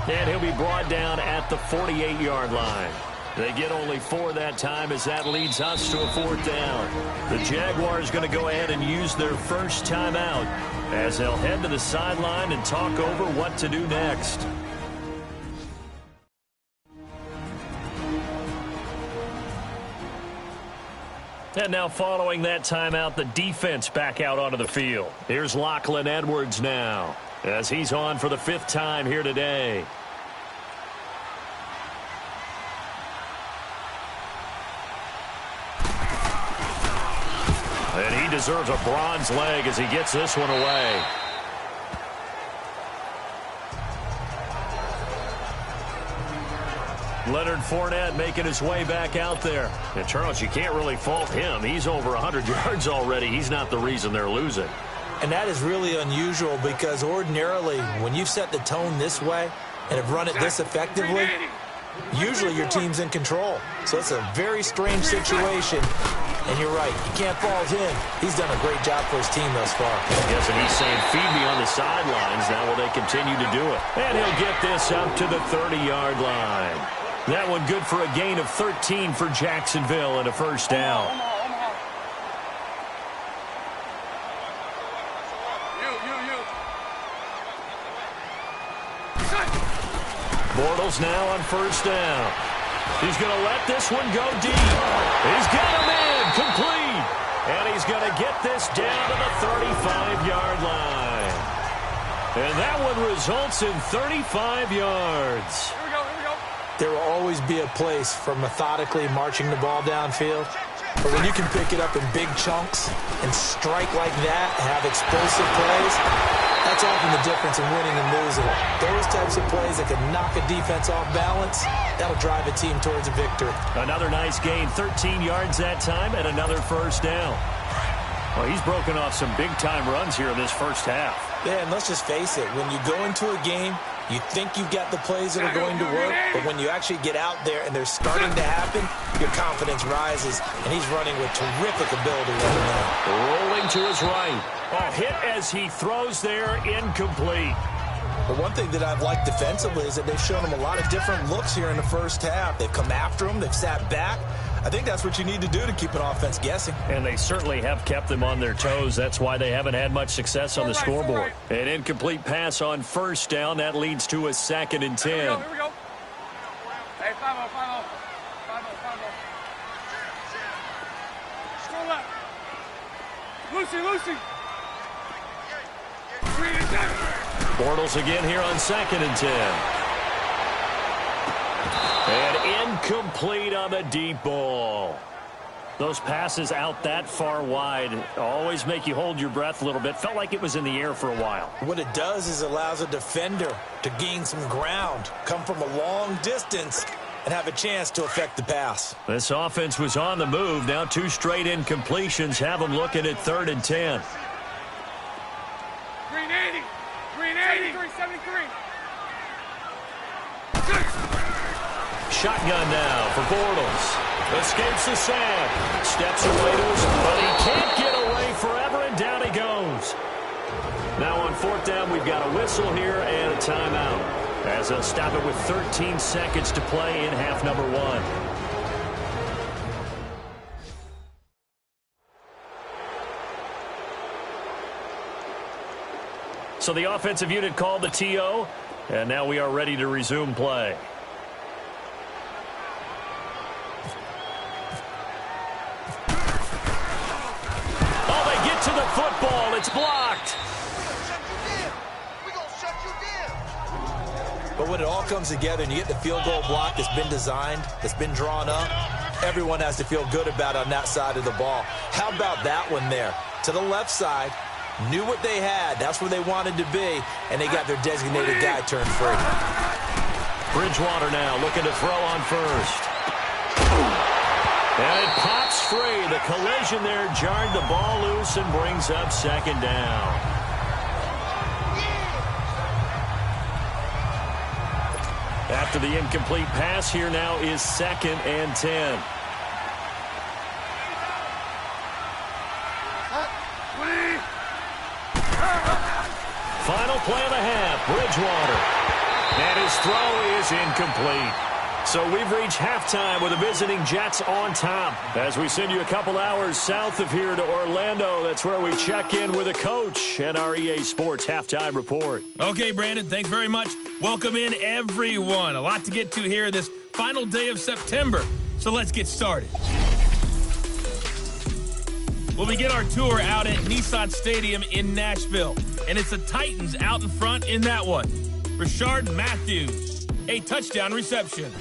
Speaker 2: And he'll be brought down at the 48-yard line. They get only 4 that time as that leads us to a 4th down. The Jaguars going to go ahead and use their first timeout as they'll head to the sideline and talk over what to do next. And now following that timeout, the defense back out onto the field. Here's Lachlan Edwards now as he's on for the 5th time here today. And he deserves a bronze leg as he gets this one away. Leonard Fournette making his way back out there. And, Charles, you can't really fault him. He's over 100 yards already. He's not the reason they're losing.
Speaker 1: And that is really unusual because ordinarily when you've set the tone this way and have run it this effectively, usually your team's in control. So it's a very strange situation. And you're right, you can't fault him. He's done a great job for his team thus far.
Speaker 2: Yes, and he's saying, feed me on the sidelines. Now will they continue to do it? And he'll get this up to the 30-yard line. That one good for a gain of 13 for Jacksonville and a first down. Bortles now on first down. He's going to let this one go deep. He's got him in, complete. And he's going to get this down to the 35-yard line. And that one results in 35 yards.
Speaker 1: There will always be a place for methodically marching the ball downfield. But when you can pick it up in big chunks and strike like that, have explosive plays, that's often the difference in winning and losing. Those types of plays that can knock a defense off balance, that'll drive a team towards a victory.
Speaker 2: Another nice gain, 13 yards that time, and another first down. Well, he's broken off some big-time runs here in this first half.
Speaker 1: Yeah, and let's just face it. When you go into a game, you think you've got the plays that are going to work, but when you actually get out there and they're starting to happen, your confidence rises, and he's running with terrific ability right now.
Speaker 2: Rolling to his right. A hit as he throws there, incomplete.
Speaker 1: But one thing that I've liked defensively is that they've shown him a lot of different looks here in the first half. They've come after him. They've sat back. I think that's what you need to do to keep an offense guessing.
Speaker 2: And they certainly have kept them on their toes. That's why they haven't had much success on the scoreboard. An incomplete pass on first down. That leads to a 2nd and 10.
Speaker 3: Here we go. Hey, 5-0, 5-0. 5-0, 5-0. Scroll left. Lucy.
Speaker 2: Bortles again here on 2nd and 10. And incomplete on the deep ball. Those passes out that far wide always make you hold your breath a little bit. Felt like it was in the air for a while.
Speaker 1: What it does is allows a defender to gain some ground, come from a long distance, and have a chance to affect the pass.
Speaker 2: This offense was on the move. Now 2 straight incompletions have them looking at 3rd and 10.
Speaker 3: 73.
Speaker 2: Shotgun now for Bortles. Escapes the sack. Steps away to his, but he can't get away forever, and down he goes. Now on fourth down, we've got a whistle here and a timeout, as they'll stop it with 13 seconds to play in half number 1. So the offensive unit called the TO, and now we are ready to resume play. Oh, they get to the football. It's blocked.
Speaker 1: But when it all comes together and you get the field goal block that's been designed, that's been drawn up, everyone has to feel good about it on that side of the ball. How about that one there? To the left side, knew what they had. That's where they wanted to be, and they got their designated guy turned free.
Speaker 2: Bridgewater now looking to throw on first. And it pops free. The collision there jarred the ball loose and brings up second down. After the incomplete pass, here now is 2nd and 10. Final play of the half, Bridgewater. And his throw is incomplete. So we've reached halftime with the visiting Jets on top. As we send you a couple hours south of here to Orlando, that's where we check in with a coach and our EA Sports halftime report.
Speaker 6: Okay, Brandon, thanks very much. Welcome in, everyone. A lot to get to here this final day of September. So let's get started. We'll begin our tour out at Nissan Stadium in Nashville. And it's the Titans out in front in that one. Rashard Matthews, a touchdown reception.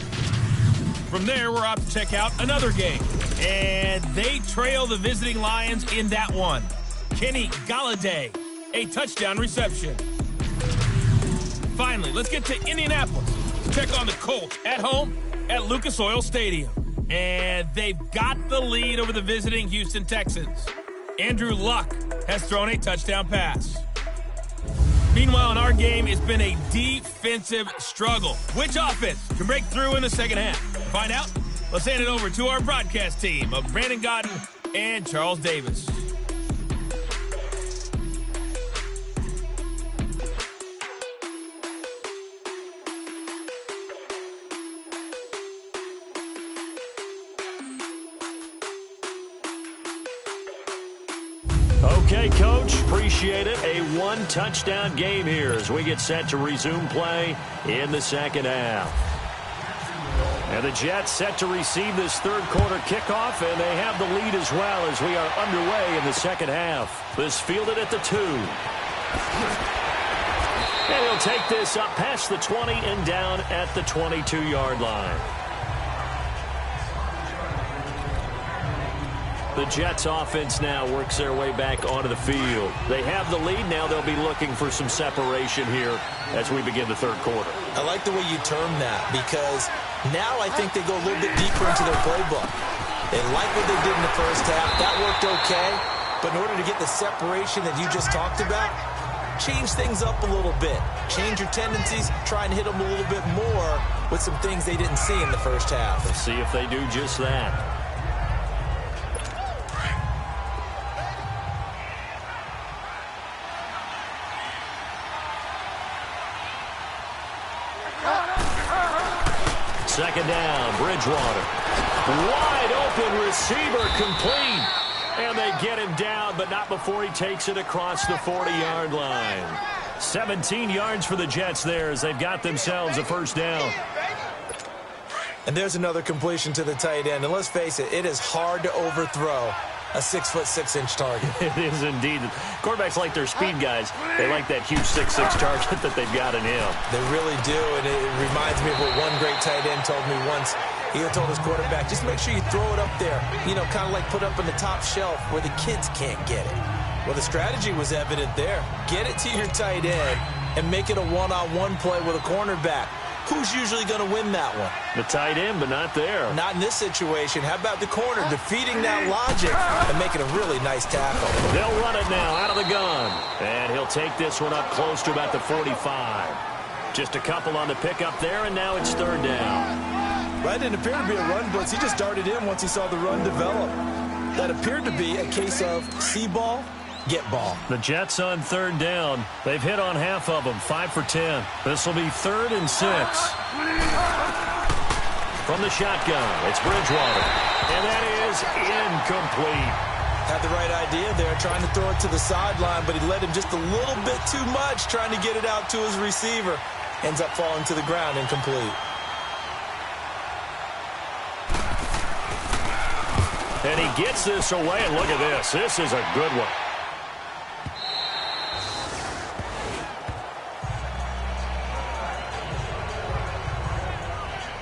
Speaker 6: From there, we're off to check out another game. And they trail the visiting Lions in that one. Kenny Golladay, a touchdown reception. Finally, let's get to Indianapolis. Check on the Colts at home at Lucas Oil Stadium. And they've got the lead over the visiting Houston Texans. Andrew Luck has thrown a touchdown pass. Meanwhile, in our game, it's been a defensive struggle. Which offense can break through in the second half? To find out, let's hand it over to our broadcast team of Brandon Godden and Charles Davis.
Speaker 2: Okay, Coach, appreciate it. A one-touchdown game here as we get set to resume play in the second half. And the Jets set to receive this third quarter kickoff, and they have the lead as well as we are underway in the second half. This fielded at the 2. And he'll take this up past the 20 and down at the 22-yard line. The Jets offense now works their way back onto the field. They have the lead. Now they'll be looking for some separation here as we begin the third quarter.
Speaker 1: I like the way you term that because now I think they go a little bit deeper into their playbook. They like what they did in the first half. That worked okay. But in order to get the separation that you just talked about, change things up a little bit. Change your tendencies. Try and hit them a little bit more with some things they didn't see in the first half.
Speaker 2: Let's see if they do just that. Second down, Bridgewater. Wide open receiver complete. And they get him down, but not before he takes it across the 40-yard line. 17 yards for the Jets there as they've got themselves a first down.
Speaker 1: And there's another completion to the tight end. And let's face it, it is hard to overthrow a 6'6" target.
Speaker 2: It is indeed. Quarterbacks like their speed guys. They like that huge 6'6" target that they've got in him.
Speaker 1: They really do, and it reminds me of what one great tight end told me once. He told his quarterback, just make sure you throw it up there, you know, kind of like put up on the top shelf where the kids can't get it. Well, the strategy was evident there. Get it to your tight end and make it a one-on-one play with a cornerback. Who's usually going to win that one?
Speaker 2: The tight end, but not there.
Speaker 1: Not in this situation. How about the corner defeating that logic and making a really nice tackle?
Speaker 2: They'll run it now out of the gun. And he'll take this one up close to about the 45. Just a couple on the pickup there, and now it's third down.
Speaker 1: That didn't appear to be a run blitz. He just darted in once he saw the run develop. That appeared to be a case of see ball, get ball.
Speaker 2: The Jets on third down. They've hit on half of them, 5 for 10. This will be 3rd and 6. From the shotgun, it's Bridgewater. And that is incomplete.
Speaker 1: Had the right idea there, trying to throw it to the sideline, but he led him just a little bit too much, trying to get it out to his receiver. Ends up falling to the ground, incomplete.
Speaker 2: And he gets this away, and look at this. This is a good one.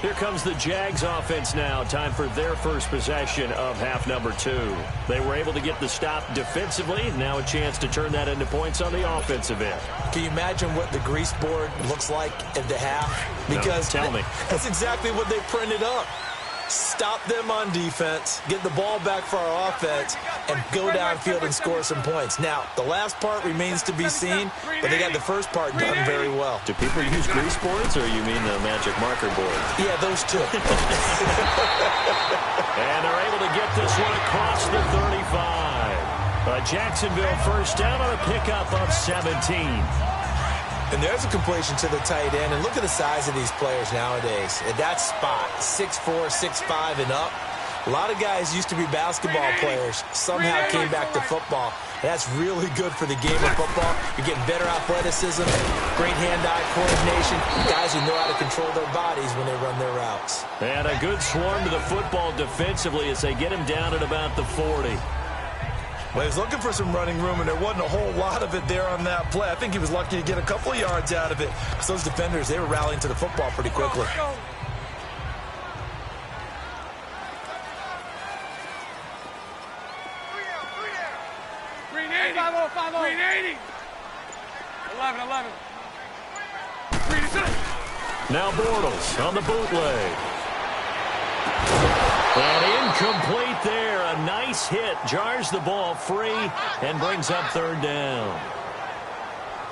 Speaker 2: Here comes the Jags offense now. Time for their first possession of half number 2. They were able to get the stop defensively. Now a chance to turn that into points on the offensive end.
Speaker 1: Can you imagine what the grease board looks like at the half? Because
Speaker 2: no, tell me.
Speaker 1: That's exactly what they printed up. Stop them on defense, get the ball back for our offense, and go downfield and score some points. Now, the last part remains to be seen, but they got the first part done very well.
Speaker 2: Do people use grease boards, or you mean the magic marker board?
Speaker 1: Yeah, those two.
Speaker 2: And they're able to get this one across the 35. A Jacksonville first down on a pickup of 17.
Speaker 1: And there's a completion to the tight end. And look at the size of these players nowadays. At that spot, 6'4", 6'5", and up. A lot of guys used to be basketball players, somehow came back to football. And that's really good for the game of football. You're getting better athleticism, great hand-eye coordination, guys who know how to control their bodies when they run their routes.
Speaker 2: And a good swarm to the football defensively as they get him down at about the 40.
Speaker 1: Well, he was looking for some running room, and there wasn't a whole lot of it there on that play. I think he was lucky to get a couple of yards out of it. Because those defenders, they were rallying to the football pretty quickly.
Speaker 3: Green 80. 5-0. Green 80. 11. Green is it.
Speaker 2: Now Bortles on the bootleg. And incomplete there. A nice hit. Jars the ball free and brings up third down.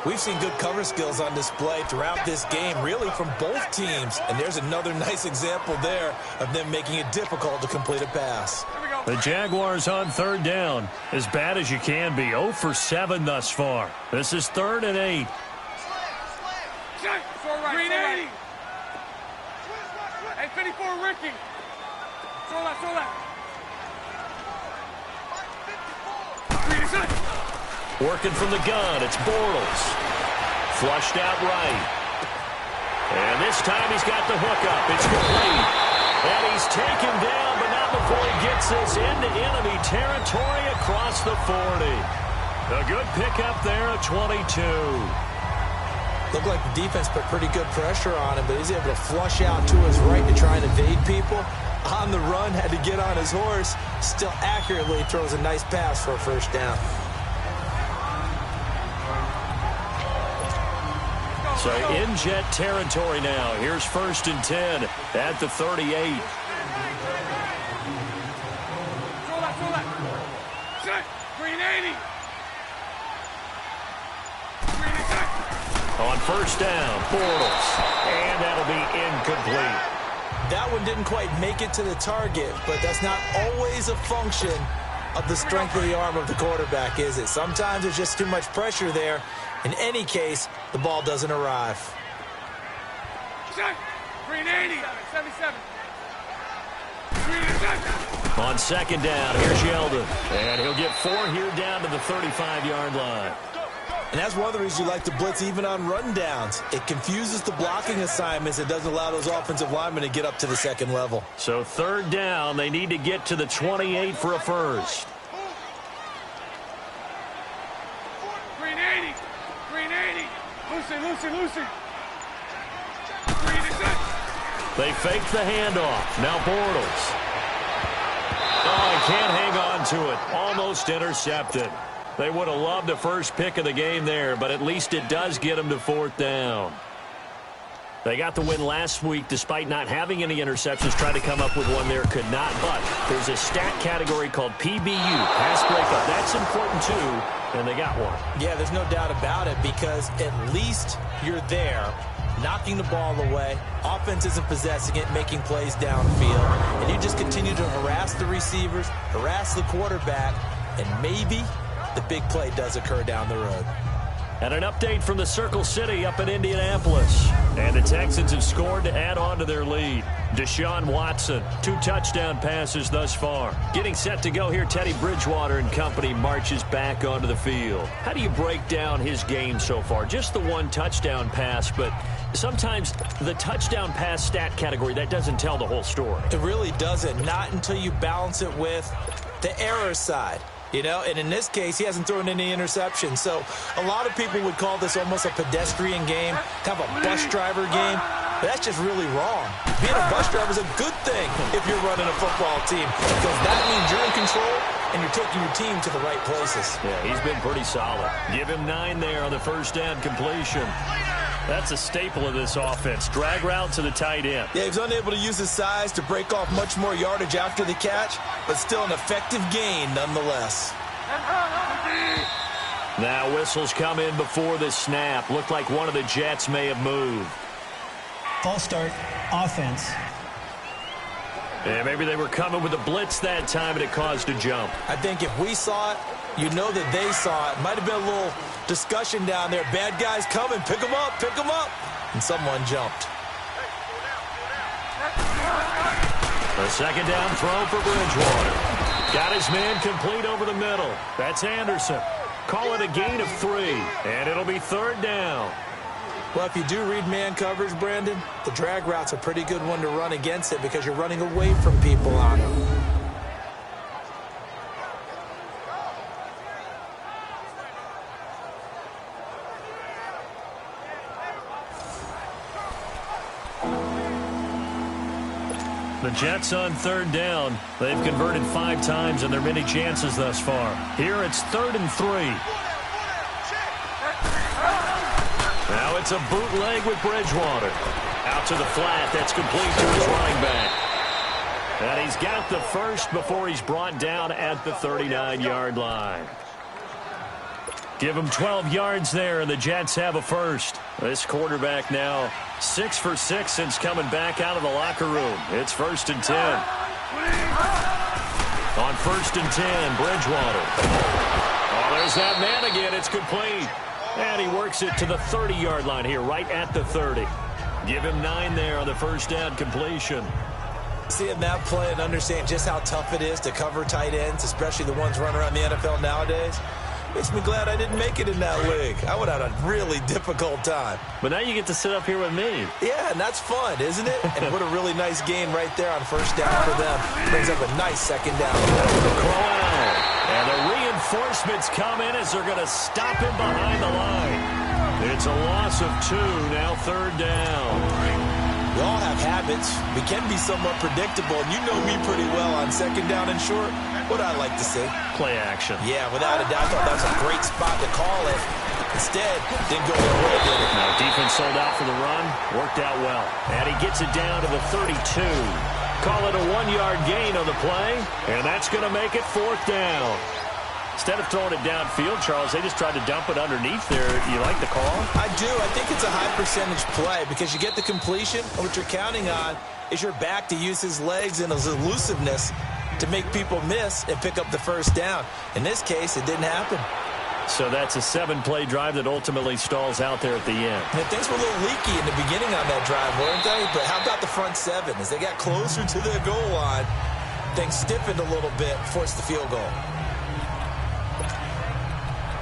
Speaker 1: We've seen good cover skills on display throughout this game, really from both teams. And there's another nice example there of them making it difficult to complete a pass.
Speaker 2: The Jaguars on third down. As bad as you can be. 0 for 7 thus far. This is 3rd and 8.
Speaker 3: Green 80. Hey, 54, Ricky. Throw that. Green is it.
Speaker 2: Working from the gun, it's Bortles. Flushed out right. And this time he's got the hookup. It's complete. And he's taken down, but not before he gets this into enemy territory across the 40. A good pickup there at 22.
Speaker 1: Looked like the defense put pretty good pressure on him, but he's able to flush out to his right to try and evade people. On the run, had to get on his horse. Still accurately throws a nice pass for a first down.
Speaker 2: So in Jet territory now. Here's 1st and 10 at the 38.
Speaker 3: Throw that. Set. Green 80. Green is it.
Speaker 2: On first down, Bortles. And that'll be incomplete.
Speaker 1: That one didn't quite make it to the target, but that's not always a function of the strength of the arm of the quarterback, is it? Sometimes there's just too much pressure there. In any case, the ball doesn't arrive.
Speaker 3: Set. Green 80. 77. Green is it.
Speaker 2: On second down, here's Yeldon. And he'll get 4 here down to the 35-yard line.
Speaker 1: And that's one of the reasons you like to blitz even on run downs. It confuses the blocking assignments. It doesn't allow those offensive linemen to get up to the second level.
Speaker 2: So third down, they need to get to the 28 for a first.
Speaker 3: Green 80. Green 80. Lucy. Green is it.
Speaker 2: They fake the handoff. Now Bortles. Oh, he can't hang on to it. Almost intercepted. They would have loved the first pick of the game there, but at least it does get them to 4th down. They got the win last week despite not having any interceptions. Tried to come up with one there, could not. But there's a stat category called PBU, pass breakup. That's important too, and they got one.
Speaker 1: Yeah, there's no doubt about it because at least you're there, knocking the ball away. Offense isn't possessing it, making plays downfield. And you just continue to harass the receivers, harass the quarterback, and maybe the big play does occur down the road.
Speaker 2: And an update from the Circle City up in Indianapolis. And the Texans have scored to add on to their lead. Deshaun Watson, 2 touchdown passes thus far. Getting set to go here, Teddy Bridgewater and company marches back onto the field. How do you break down his game so far? Just the 1 touchdown pass, but sometimes the touchdown pass stat category, that doesn't tell the whole story.
Speaker 1: It really doesn't, not until you balance it with the error side. You know, and in this case, he hasn't thrown any interceptions. So a lot of people would call this almost a pedestrian game, kind of a bus driver game. But that's just really wrong. Being a bus driver is a good thing if you're running a football team, because that means you're in control and you're taking your team to the right places.
Speaker 2: Yeah, he's been pretty solid. Give him 9 there on the first down completion. That's a staple of this offense. Drag route to the tight end.
Speaker 1: Yeah, he was unable to use his size to break off much more yardage after the catch, but still an effective gain nonetheless.
Speaker 2: Now whistles come in before the snap. Looked like one of the Jets may have moved.
Speaker 4: False start, offense.
Speaker 2: Yeah, maybe they were coming with a blitz that time and it caused a jump.
Speaker 1: I think if we saw it, you know that they saw it. Might have been a little discussion down there. Bad guys coming. Pick them up. Pick them up. And someone jumped.
Speaker 2: A second down throw for Bridgewater. Got his man complete over the middle. That's Anderson. Call it a gain of 3. And it'll be 3rd down.
Speaker 1: Well, if you do read man coverage, Brandon, the drag route's a pretty good one to run against it because you're running away from people on it.
Speaker 2: The Jets on 3rd down. They've converted 5 times in their many chances thus far. Here it's 3rd and 3. Now it's a bootleg with Bridgewater. Out to the flat. That's complete to his running back. And he's got the first before he's brought down at the 39-yard line. Give him 12 yards there, and the Jets have a first. This quarterback now 6 for 6 since coming back out of the locker room. It's 1st and 10. On 1st and 10, Bridgewater. Oh, there's that man again. It's complete. And he works it to the 30-yard line here, right at the 30. Give him 9 there on the first down completion.
Speaker 1: Seeing that play and understand just how tough it is to cover tight ends, especially the ones running around the NFL nowadays, makes me glad I didn't make it in that league. I would have had a really difficult time.
Speaker 2: But now you get to sit up here with me.
Speaker 1: Yeah, and that's fun, isn't it? And what a really nice gain right there on first down for them. Brings up a nice second down.
Speaker 2: And the reinforcements come in as they're going to stop him behind the line. It's a loss of 2, now 3rd down.
Speaker 1: We all have habits. We can be somewhat predictable, and you know me pretty well on second down and short. What I like to see.
Speaker 2: Play action.
Speaker 1: Yeah, without a doubt. I thought that was a great spot to call it. Instead, didn't go their way, did it?
Speaker 2: No, defense sold out for the run. Worked out well. And he gets it down to the 32. Call it a 1-yard gain on the play. And that's going to make it 4th down. Instead of throwing it downfield, Charles, they just tried to dump it underneath there. You like the call?
Speaker 1: I do. I think it's a high percentage play because you get the completion, and what you're counting on is your back to use his legs and his elusiveness to make people miss and pick up the first down. In this case, it didn't happen.
Speaker 2: So that's a 7-play drive that ultimately stalls out there at the end.
Speaker 1: And things were a little leaky in the beginning on that drive, weren't they? But how about the front 7? As they got closer to the goal line, things stiffened a little bit, forced the field goal.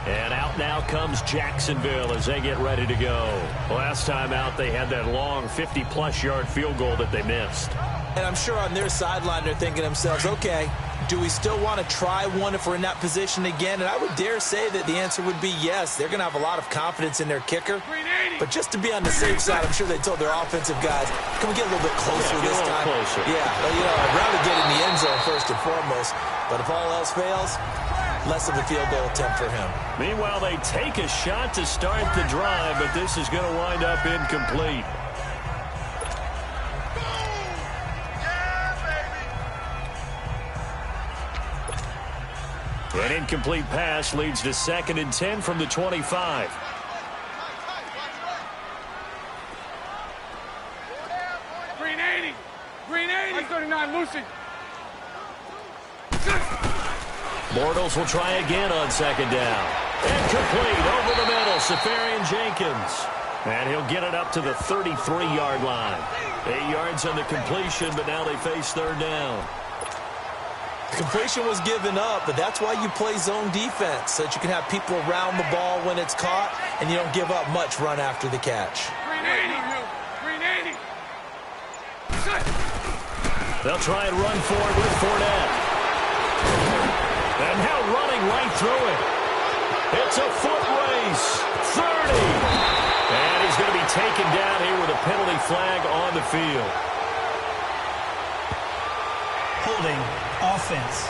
Speaker 2: And out now comes Jacksonville as they get ready to go. Last time out, they had that long 50-plus yard field goal that they missed.
Speaker 1: And I'm sure on their sideline they're thinking to themselves, okay, do we still want to try one if we're in that position again? And I would dare say that the answer would be yes. They're going to have a lot of confidence in their kicker. But just to be on the safe side, I'm sure they told their offensive guys, can we get a little bit closer this time?
Speaker 2: Closer.
Speaker 1: Yeah, well, you know, I'd rather get in the end zone first and foremost. But if all else fails, less of a field goal attempt for him.
Speaker 2: Meanwhile, they take a shot to start the drive, but this is going to wind up incomplete. An incomplete pass leads to 2nd and 10 from the 25.
Speaker 3: Green 80. Green 80. 39, Lucy.
Speaker 2: Bortles will try again on second down. Incomplete over the middle. Safarian Jenkins. And he'll get it up to the 33-yard line. 8 yards on the completion, but now they face third down.
Speaker 1: Completion was given up, but that's why you play zone defense, so that you can have people around the ball when it's caught, and you don't give up much run after the catch.
Speaker 3: 380.
Speaker 2: They'll try and run for it with Fournette. And now running right through it. It's a foot race. 30. And he's going to be taken down here with a penalty flag on the field.
Speaker 4: Holding offense.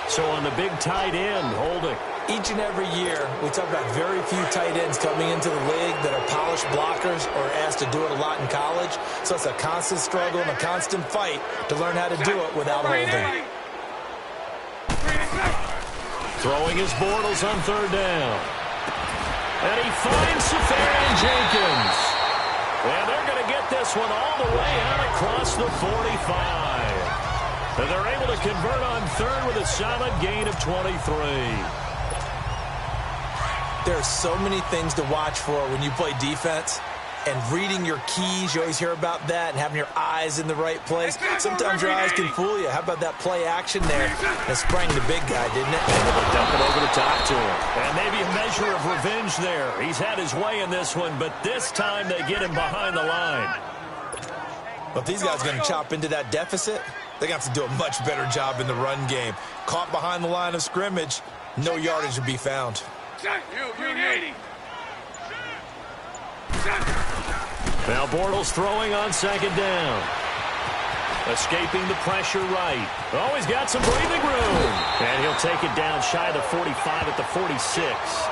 Speaker 2: So on the big tight end, holding.
Speaker 1: Each and every year, we talk about very few tight ends coming into the league that are polished blockers or asked to do it a lot in college. So it's a constant struggle and a constant fight to learn how to do it without holding.
Speaker 2: Throwing his Bortles on third down. And he finds Safarian Jenkins. And they're going to get this one all the way out across the 45. And they're able to convert on third with a solid gain of 23.
Speaker 1: There are so many things to watch for when you play defense. And reading your keys, you always hear about that, and having your eyes in the right place. Sometimes your eyes can fool you. How about that play action there? It sprang the big guy, didn't it?
Speaker 2: And they'll dump it over the top to him. And maybe a measure of revenge there. He's had his way in this one, but this time they get him behind the line.
Speaker 1: But if these guys are going to chop into that deficit, they're going to have to do a much better job in the run game. Caught behind the line of scrimmage, no yardage to be found.
Speaker 3: 380.
Speaker 2: Now Bortles throwing on second down. Escaping the pressure right. Oh, he's got some breathing room. And he'll take it down shy of the 45 at the 46.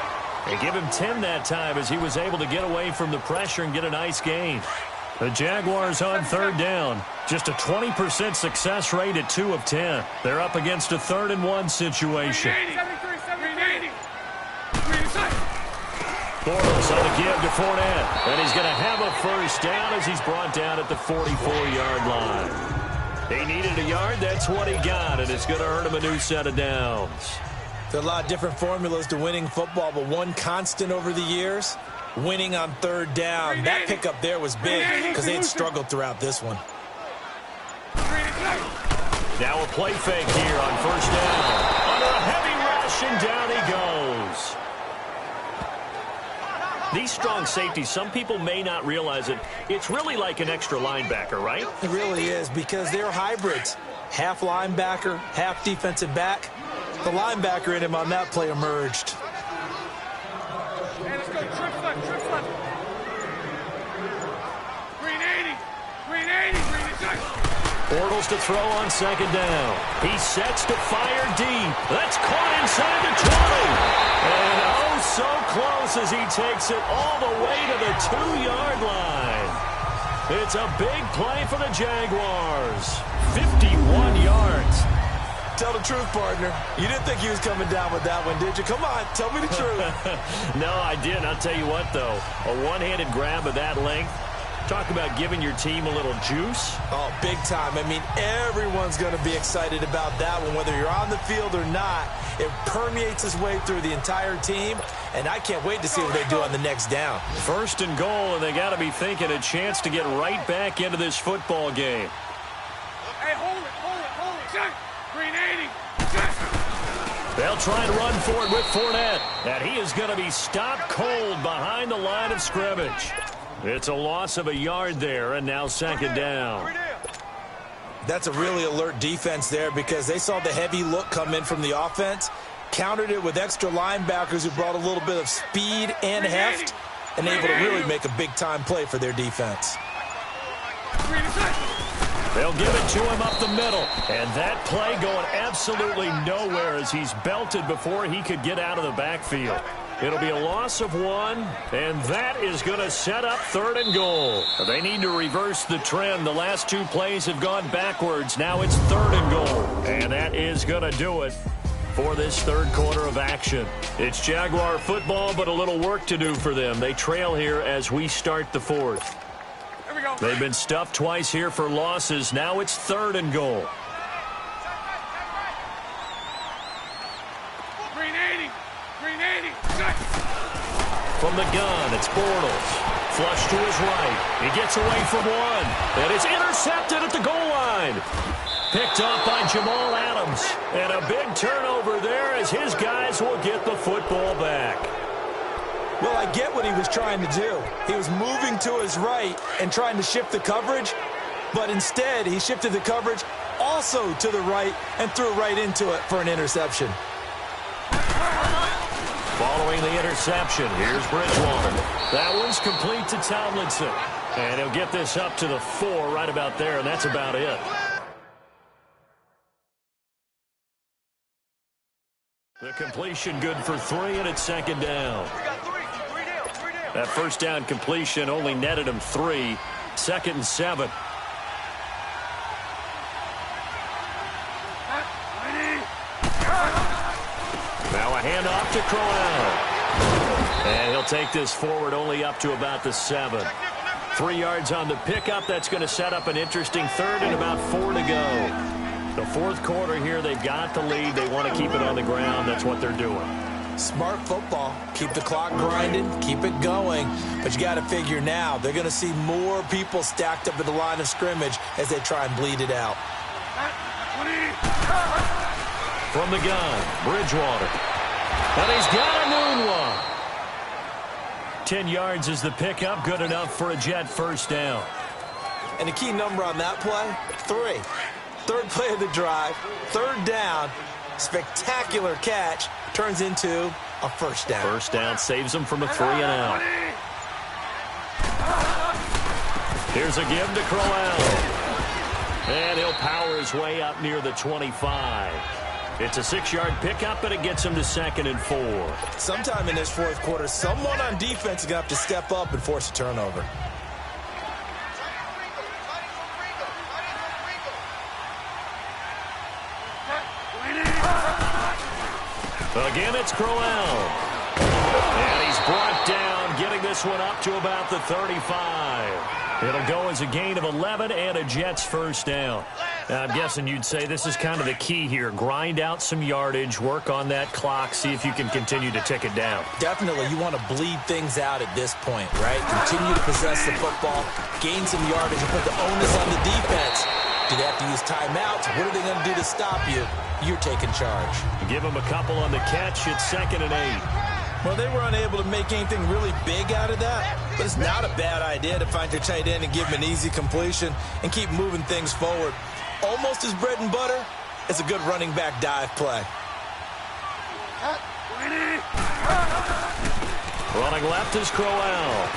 Speaker 2: They give him 10 that time as he was able to get away from the pressure and get a nice gain. The Jaguars on third down. Just a 20% success rate at 2 of 10. They're up against a 3rd and 1 situation.
Speaker 3: 380.
Speaker 2: Bortles on the give to Fournette. And he's going to have a first down as he's brought down at the 44-yard line. He needed a yard. That's what he got, and it's going to earn him a new set of downs.
Speaker 1: There are a lot of different formulas to winning football, but one constant over the years, winning on third down. That pickup there was big because they had struggled throughout this one.
Speaker 2: Now a play fake here on first down. Under a heavy rush, and down he goes. These strong safeties, some people may not realize it. It's really like an extra linebacker, right?
Speaker 1: It really is, because they're hybrids. Half linebacker, half defensive back. The linebacker in him on that play emerged.
Speaker 3: Hey, let's go. Trips left. 380.
Speaker 2: Bortles to throw on second down. He sets to fire deep. That's caught inside the 20. And oh, so close as he takes it all the way to the 2-yard line. It's a big play for the Jaguars. 51 yards.
Speaker 1: Tell the truth, partner. You didn't think he was coming down with that one, did you? Come on, tell me the truth.
Speaker 2: No, I didn't. I'll tell you what, though. A one-handed grab of that length. Talk about giving your team a little juice.
Speaker 1: Oh, big time. I mean, everyone's going to be excited about that one, whether you're on the field or not. It permeates its way through the entire team, and I can't wait to see what they do on the next down.
Speaker 2: First and goal, and they got to be thinking a chance to get right back into this football game.
Speaker 3: Hey, hold it. 380.
Speaker 2: They'll try and run for it with Fournette, and he is going to be stopped cold behind the line of scrimmage. It's a loss of a yard there, and now second down.
Speaker 1: That's a really alert defense there because they saw the heavy look come in from the offense, countered it with extra linebackers who brought a little bit of speed and heft, and able to really make a big-time play for their defense.
Speaker 2: They'll give it to him up the middle, and that play going absolutely nowhere as he's belted before he could get out of the backfield. It'll be a loss of 1, and that is going to set up 3rd and goal. They need to reverse the trend. The last 2 plays have gone backwards. Now it's 3rd and goal, and that is going to do it for this third quarter of action. It's Jaguar football, but a little work to do for them. They trail here as we start the 4th.
Speaker 3: Here we go.
Speaker 2: They've been stuffed twice here for losses. Now it's 3rd and goal.
Speaker 3: Green 80. Green 80. Set.
Speaker 2: From the gun, it's Bortles. Flush to his right. He gets away from one. And it's intercepted at the goal line. Picked off by Jamal Adams. And a big turnover there as his guys will get the football back.
Speaker 1: Well, I get what he was trying to do. He was moving to his right and trying to shift the coverage, but instead he shifted the coverage also to the right and threw right into it for an interception.
Speaker 2: Following the interception, here's Bridgewater. That one's complete to Tomlinson. And he'll get this up to the 4 right about there, and that's about it. The completion good for 3, and it's 2nd down. That first down completion only netted him 3. 2nd and 7. Now a handoff to Crowell. And he'll take this forward only up to about the 7. 3 yards on the pickup. That's going to set up an interesting 3rd and about 4 to go. The 4th quarter here, they've got the lead. They want to keep it on the ground. That's what they're doing.
Speaker 1: Smart football. Keep the clock grinding, keep it going. But you got to figure now, they're going to see more people stacked up at the line of scrimmage as they try and bleed it out.
Speaker 2: From the gun, Bridgewater. And he's got a noon one. 10 yards is the pickup. Good enough for a Jet first down.
Speaker 1: And the key number on that play, 3. 3rd play of the drive, 3rd down, spectacular catch, turns into a first down.
Speaker 2: First down saves him from a 3 and out. Here's a give to Crowell. And he'll power his way up near the 25. It's a 6-yard pickup, but it gets him to 2nd and 4.
Speaker 1: Sometime in this 4th quarter, someone on defense is going to have to step up and force a turnover.
Speaker 2: Again, it's Crowell. And he's brought down, getting this one up to about the 35. It'll go as a gain of 11 and a Jets first down. Now, I'm guessing you'd say this is kind of the key here. Grind out some yardage, work on that clock, see if you can continue to tick it down.
Speaker 1: Definitely, you want to bleed things out at this point, right? Continue to possess the football, gain some yardage, and put the onus on the defense. Do they have to use timeouts? What are they going to do to stop you? You're taking charge.
Speaker 2: Give them a couple on the catch. It's 2nd and 8.
Speaker 1: Well, they were unable to make anything really big out of that, but it's not a bad idea to find your tight end and give him an easy completion and keep moving things forward. Almost as bread and butter as a good running back dive play.
Speaker 2: Running left is Crowell.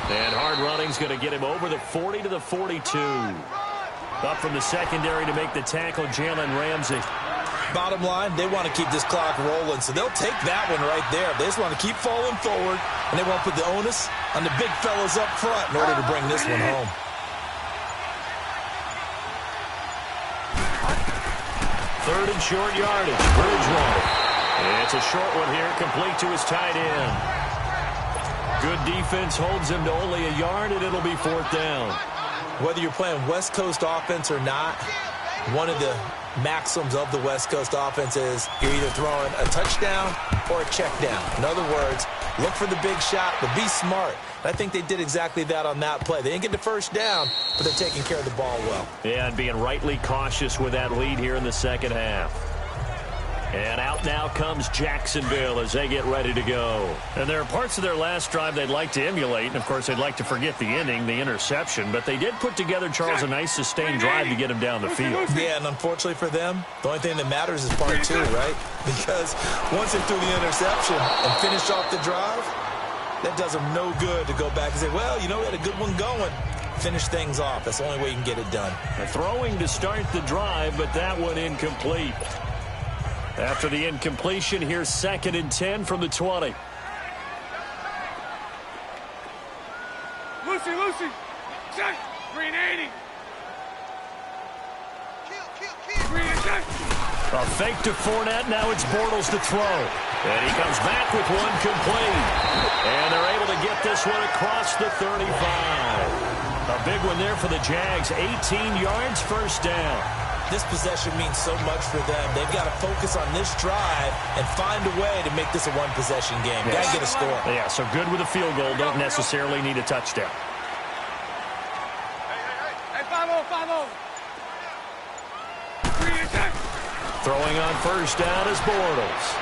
Speaker 2: And hard running's going to get him over the 40 to the 42. Up from the secondary to make the tackle, Jalen Ramsey.
Speaker 1: Bottom line, they want to keep this clock rolling, so they'll take that one right there. They just want to keep falling forward, and they want to put the onus on the big fellas up front in order to bring this one home.
Speaker 2: Third and short yardage, Bridgewater. It's a short one here, complete to his tight end. Good defense holds him to only a yard, and it'll be 4th down.
Speaker 1: Whether you're playing West Coast offense or not, one of the maxims of the West Coast offense is you're either throwing a touchdown or a check down. In other words, look for the big shot, but be smart. And I think they did exactly that on that play. They didn't get the first down, but they're taking care of the ball well.
Speaker 2: Yeah, and being rightly cautious with that lead here in the second half. And out now comes Jacksonville as they get ready to go. And there are parts of their last drive they'd like to emulate. And, of course, they'd like to forget the ending, the interception. But they did put together, Charles, a nice sustained drive to get him down the field.
Speaker 1: Yeah, and unfortunately for them, the only thing that matters is part 2, right? Because once they threw the interception and finished off the drive, that does them no good to go back and say, well, you know, we had a good one going. Finish things off. That's the only way you can get it done.
Speaker 2: Throwing to start the drive, but that one incomplete. After the incompletion, here's 2nd and 10 from the 20.
Speaker 3: Lucy. Set. Green 80. Green set.
Speaker 2: A fake to Fournette. Now it's Bortles to throw. And he comes back with one complete. And they're able to get this one across the 35. A big one there for the Jags. 18 yards, first down.
Speaker 1: This possession means so much for them. They've got to focus on this drive and find a way to make this a one-possession game. Got to get a score.
Speaker 2: Yeah, so good with a field goal. Don't necessarily need a touchdown.
Speaker 3: Hey, 5-0, 5-0.
Speaker 2: Throwing on first down is Bortles.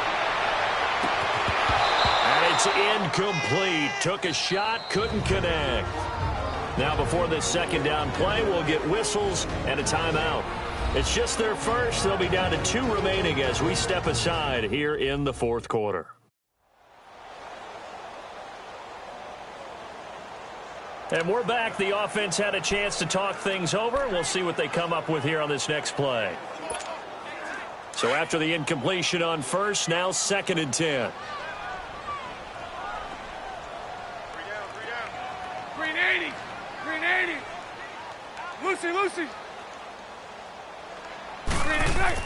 Speaker 2: And it's incomplete. Took a shot, couldn't connect. Now before this second down play, we'll get whistles and a timeout. It's just their first. They'll be down to 2 remaining as we step aside here in the fourth quarter. And we're back. The offense had a chance to talk things over. We'll see what they come up with here on this next play. So after the incompletion on first, now 2nd and 10.
Speaker 3: Green 80. Green 80. Lucy. Green 80.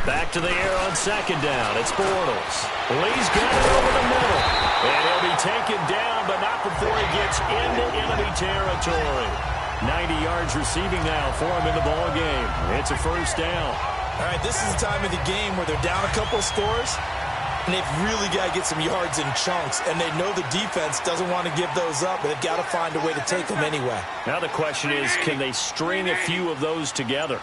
Speaker 2: Back to the air on second down. It's Bortles. Lee's got it over the middle. And he'll be taken down, but not before he gets into enemy territory. 90 yards receiving now for him in the ball game. It's a first down.
Speaker 1: All right, this is the time of the game where they're down a couple of scores, and they've really got to get some yards in chunks, and they know the defense doesn't want to give those up, but they've got to find a way to take them anyway.
Speaker 2: Now the question is, can they string a few of those together?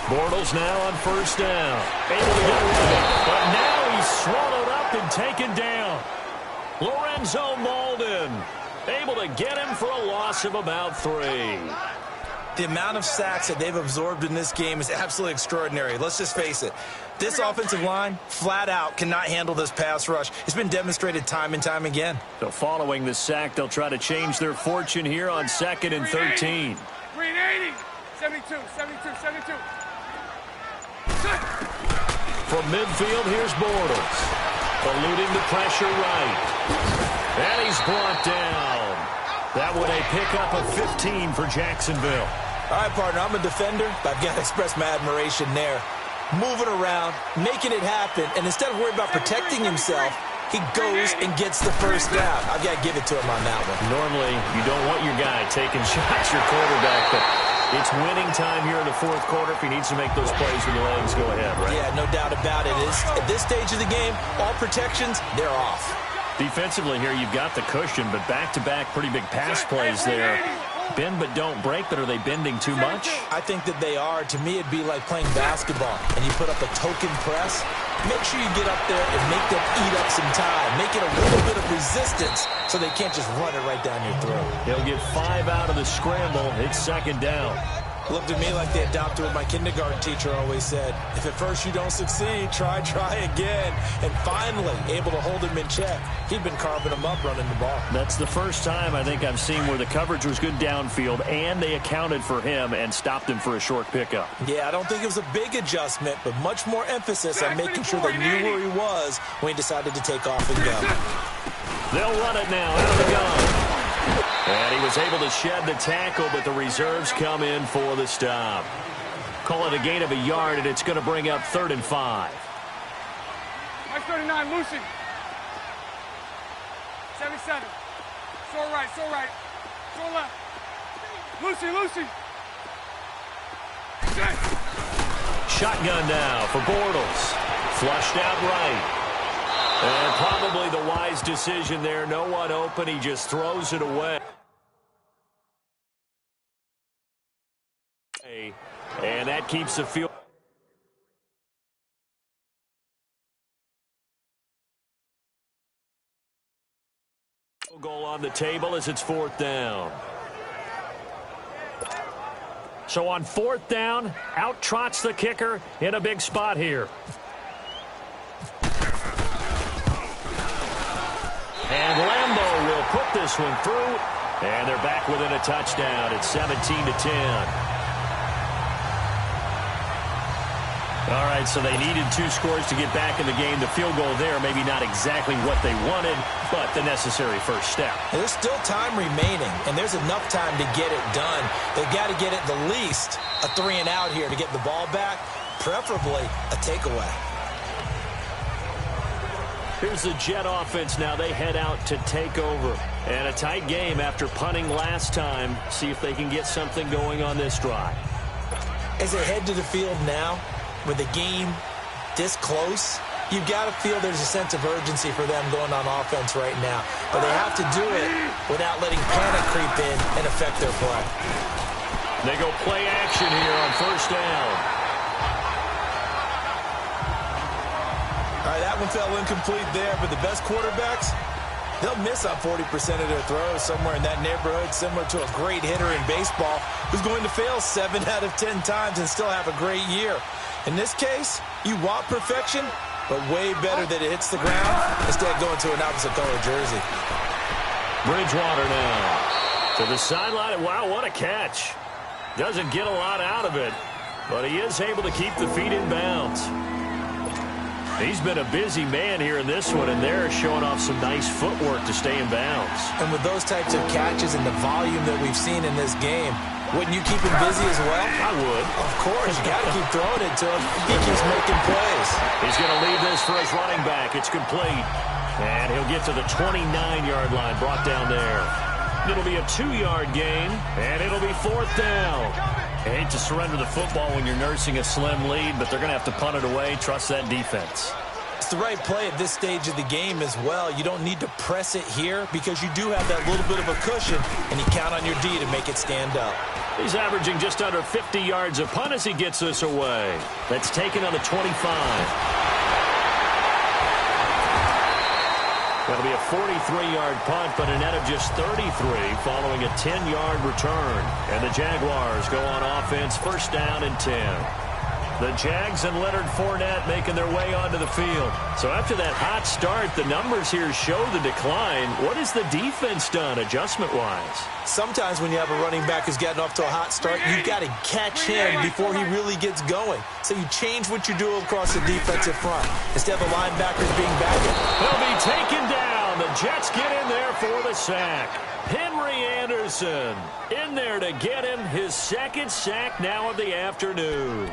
Speaker 2: Bortles now on first down. Able to get away, but now he's swallowed up and taken down. Lorenzo Malden able to get him for a loss of about 3.
Speaker 1: The amount of sacks that they've absorbed in this game is absolutely extraordinary. Let's just face it. This offensive line, flat out, cannot handle this pass rush. It's been demonstrated time and time again.
Speaker 2: So following the sack, they'll try to change their fortune here on 2nd and 13.
Speaker 3: Green 80. 72.
Speaker 2: From midfield, here's Bortles. Eluding the pressure right. And he's brought down. That would a pickup of 15 for Jacksonville.
Speaker 1: All right, partner, I'm a defender, but I've got to express my admiration there. Moving around, making it happen, and instead of worrying about protecting himself, he goes and gets the first down. I've got to give it to him on that one.
Speaker 2: Normally, you don't want your guy taking shots, your quarterback, but it's winning time here in the fourth quarter. If he needs to make those plays with the legs, go ahead, right?
Speaker 1: Yeah, no doubt about it. At this stage of the game, all protections, they're off.
Speaker 2: Defensively here, you've got the cushion, but back-to-back pretty big pass plays there. Bend but don't break, but are they bending too much?
Speaker 1: I think that they are. To me, it'd be like playing basketball, and you put up a token press. Make sure you get up there and make them eat up some time. Make it a little bit of resistance so they can't just run it right down your throat.
Speaker 2: He'll get 5 out of the scramble. It's 2nd down.
Speaker 1: Looked at me like they adopted what my kindergarten teacher always said. If at first you don't succeed, try again. And finally, able to hold him in check. He'd been carving him up running the ball.
Speaker 2: That's the first time I think I've seen where the coverage was good downfield and they accounted for him and stopped him for a short pickup.
Speaker 1: Yeah, I don't think it was a big adjustment, but much more emphasis on making sure they knew where he was when he decided to take off and go.
Speaker 2: They'll run it now out of the gun. And he was able to shed the tackle, but the reserves come in for the stop. Call it a gain of a yard, and it's going to bring up 3rd and 5.
Speaker 3: Mike 39, Lucy. 77. So right. So left. Lucy.
Speaker 2: Shotgun now for Bortles. Flushed out right. And probably the wise decision there. No one open. He just throws it away. And that keeps the field. Goal on the table as it's 4th down. So on 4th down, out trots the kicker in a big spot here. And Lambeau will put this one through, and they're back within a touchdown. It's 17-10. All right, so they needed 2 scores to get back in the game. The field goal there, maybe not exactly what they wanted, but the necessary first step.
Speaker 1: There's still time remaining, and there's enough time to get it done. They've got to get at the least a 3-and-out here to get the ball back. preferably a takeaway.
Speaker 2: Here's the Jet offense now. They head out to take over. And a tight game after punting last time. See if they can get something going on this drive.
Speaker 1: As they head to the field now, with the game this close, you've got to feel there's a sense of urgency for them going on offense right now. But they have to do it without letting panic creep in and affect their play.
Speaker 2: They go play action here on first down.
Speaker 1: All right, that one fell incomplete there, but the best quarterbacks, they'll miss on 40% of their throws somewhere in that neighborhood, similar to a great hitter in baseball who's going to fail 7 out of 10 times and still have a great year. In this case, you want perfection, but way better that it hits the ground instead of going to an opposite color jersey.
Speaker 2: Bridgewater now to the sideline. Wow, what a catch. Doesn't get a lot out of it, but he is able to keep the feet in bounds. He's been a busy man here in this one, and they're showing off some nice footwork to stay in bounds.
Speaker 1: And with those types of catches and the volume that we've seen in this game, wouldn't you keep him busy as well?
Speaker 2: I would.
Speaker 1: Of course. You got to keep throwing it to him. He keeps making plays.
Speaker 2: He's going to leave this for his running back. It's complete. And he'll get to the 29-yard line, brought down there. It'll be a 2-yard gain, and it'll be 4th down. I hate to surrender the football when you're nursing a slim lead, but they're going to have to punt it away. Trust that defense.
Speaker 1: It's the right play at this stage of the game as well. You don't need to press it here because you do have that little bit of a cushion, and you count on your D to make it stand up.
Speaker 2: He's averaging just under 50 yards a punt as he gets this away. That's taken on the 25. That'll be a 43-yard punt, but a net of just 33 following a 10-yard return. And the Jaguars go on offense, first down and 10. The Jags and Leonard Fournette making their way onto the field. So after that hot start, the numbers here show the decline. What has the defense done adjustment-wise?
Speaker 1: Sometimes when you have a running back who's gotten off to a hot start, you've got to catch him before he really gets going. So you change what you do across the defensive front. Instead of the linebackers being back in.
Speaker 2: He'll be taken down. The Jets get in there for the sack. Henry Anderson in there to get him his second sack now of the afternoon.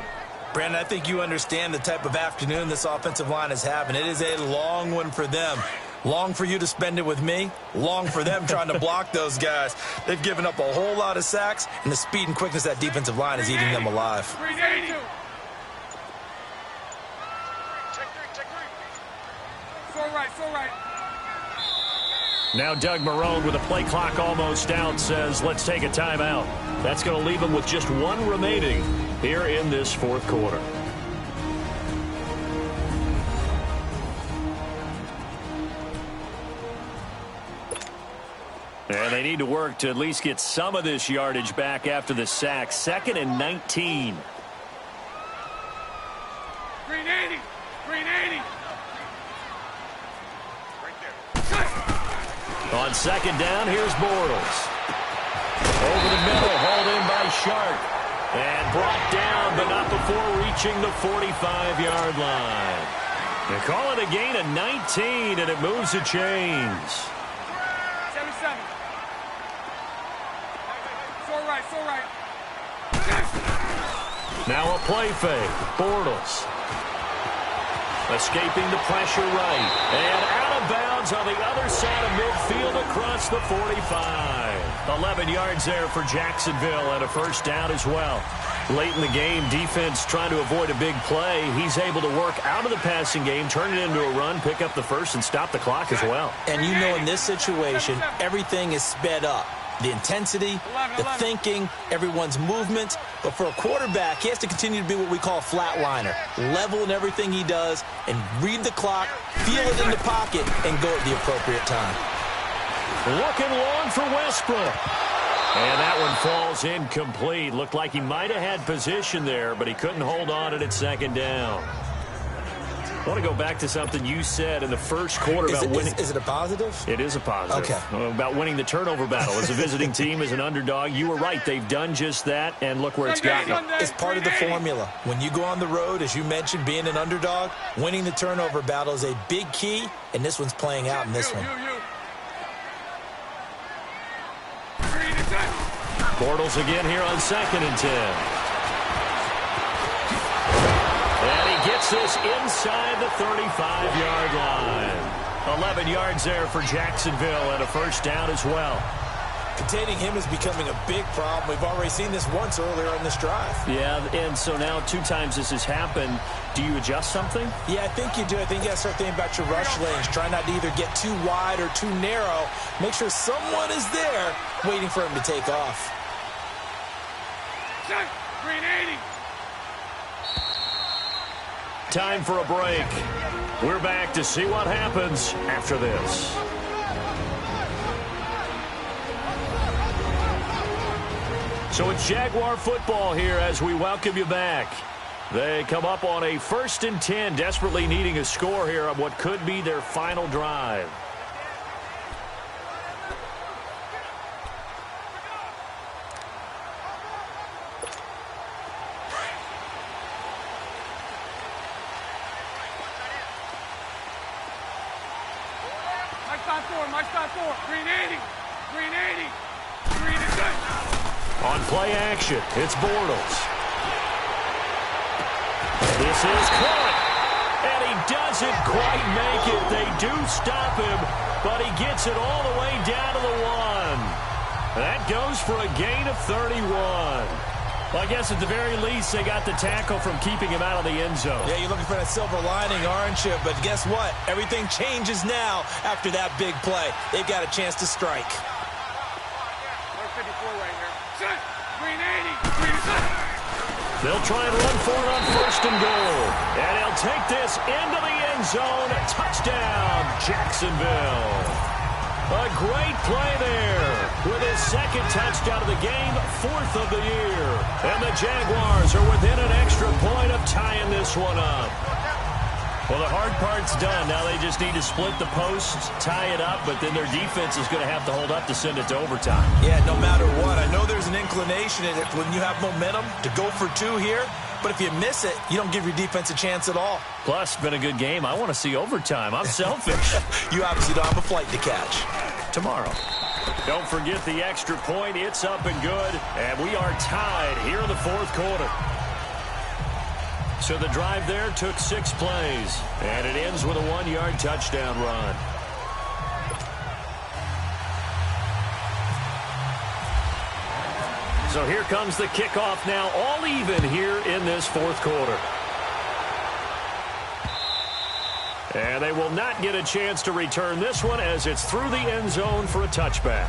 Speaker 1: Brandon, I think you understand the type of afternoon this offensive line is having. It is a long one for them. Long for you to spend it with me. Long for them trying to block those guys. They've given up a whole lot of sacks, and the speed and quickness of that defensive line is eating them alive.
Speaker 3: 380. So right.
Speaker 2: Now Doug Marrone with a play clock almost out says, let's take a timeout. That's going to leave them with just one remaining here in this fourth quarter. And they need to work to at least get some of this yardage back after the sack. 2nd and 19.
Speaker 3: 380.
Speaker 2: On second down, here's Bortles. Over the middle, hauled in by Sharp. And brought down, but not before reaching the 45-yard line. They call it a gain of 19, and it moves the chains.
Speaker 3: 77. So right.
Speaker 2: Now a play fake. Bortles. Escaping the pressure right. And out of bounds on the other side of midfield across the 45. 11 yards there for Jacksonville and a first down as well. Late in the game, defense trying to avoid a big play. He's able to work out of the passing game, turn it into a run, pick up the first, and stop the clock as well.
Speaker 1: And you know in this situation, everything is sped up. The intensity, the thinking, everyone's movement. But for a quarterback, he has to continue to be what we call a flatliner. Level in everything he does and read the clock, feel it in the pocket, and go at the appropriate time.
Speaker 2: Looking long for Westbrook. And that one falls incomplete. Looked like he might have had position there, but he couldn't hold on at second down. I want to go back to something you said in the first quarter about winning.
Speaker 1: Is it a positive?
Speaker 2: It is a positive.
Speaker 1: Okay.
Speaker 2: About winning the turnover battle. As a visiting team, as an underdog, you were right. They've done just that, and look where it's gotten them.
Speaker 1: It's part of the formula. When you go on the road, as you mentioned, being an underdog, winning the turnover battle is a big key, and this one's playing out in this one.
Speaker 2: Bortles again here on 2nd and 10. takes this inside the 35-yard line. 11 yards there for Jacksonville and a first down as well.
Speaker 1: Containing him is becoming a big problem. We've already seen this once earlier in this drive.
Speaker 2: Yeah, and so now 2 times this has happened. Do you adjust something?
Speaker 1: Yeah, I think you do. I think you got to start thinking about your rush lanes. Try not to either get too wide or too narrow. Make sure someone is there waiting for him to take off.
Speaker 3: Set. Green 80.
Speaker 2: Time for a break. We're back to see what happens after this. So it's Jaguar football here as we welcome you back. They come up on a 1st and 10, desperately needing a score here on what could be their final drive.
Speaker 3: Mike's got 4. Green 80. Green 80. Green is good.
Speaker 2: On play action, it's Bortles. This is caught, and he doesn't quite make it. They do stop him, but he gets it all the way down to the 1. That goes for a gain of 31. Well, I guess at the very least, they got the tackle from keeping him out of the end zone.
Speaker 1: Yeah, you're looking for that silver lining, aren't you? But guess what? Everything changes now after that big play. They've got a chance to strike.
Speaker 3: 54 right here. Set. Green 80. Green set.
Speaker 2: They'll try and run for it on 1st and goal. And he'll take this into the end zone. Touchdown, Jacksonville. A great play there with his 2nd touchdown of the game, 4th of the year. And the Jaguars are within an extra point of tying this one up. Well, the hard part's done. Now they just need to split the posts, tie it up, but then their defense is going to have to hold up to send it to overtime.
Speaker 1: Yeah, no matter what. I know there's an inclination in it when you have momentum to go for 2 here, but if you miss it, you don't give your defense a chance at all.
Speaker 2: Plus, it's been a good game. I want to see overtime. I'm selfish.
Speaker 1: You obviously don't have a flight to catch.
Speaker 2: Tomorrow. Don't forget the extra point. It's up and good, and we are tied here in the 4th quarter. So the drive there took 6 plays, and it ends with a 1-yard touchdown run. So here comes the kickoff now, all even here in this 4th quarter. And they will not get a chance to return this one as it's through the end zone for a touchback.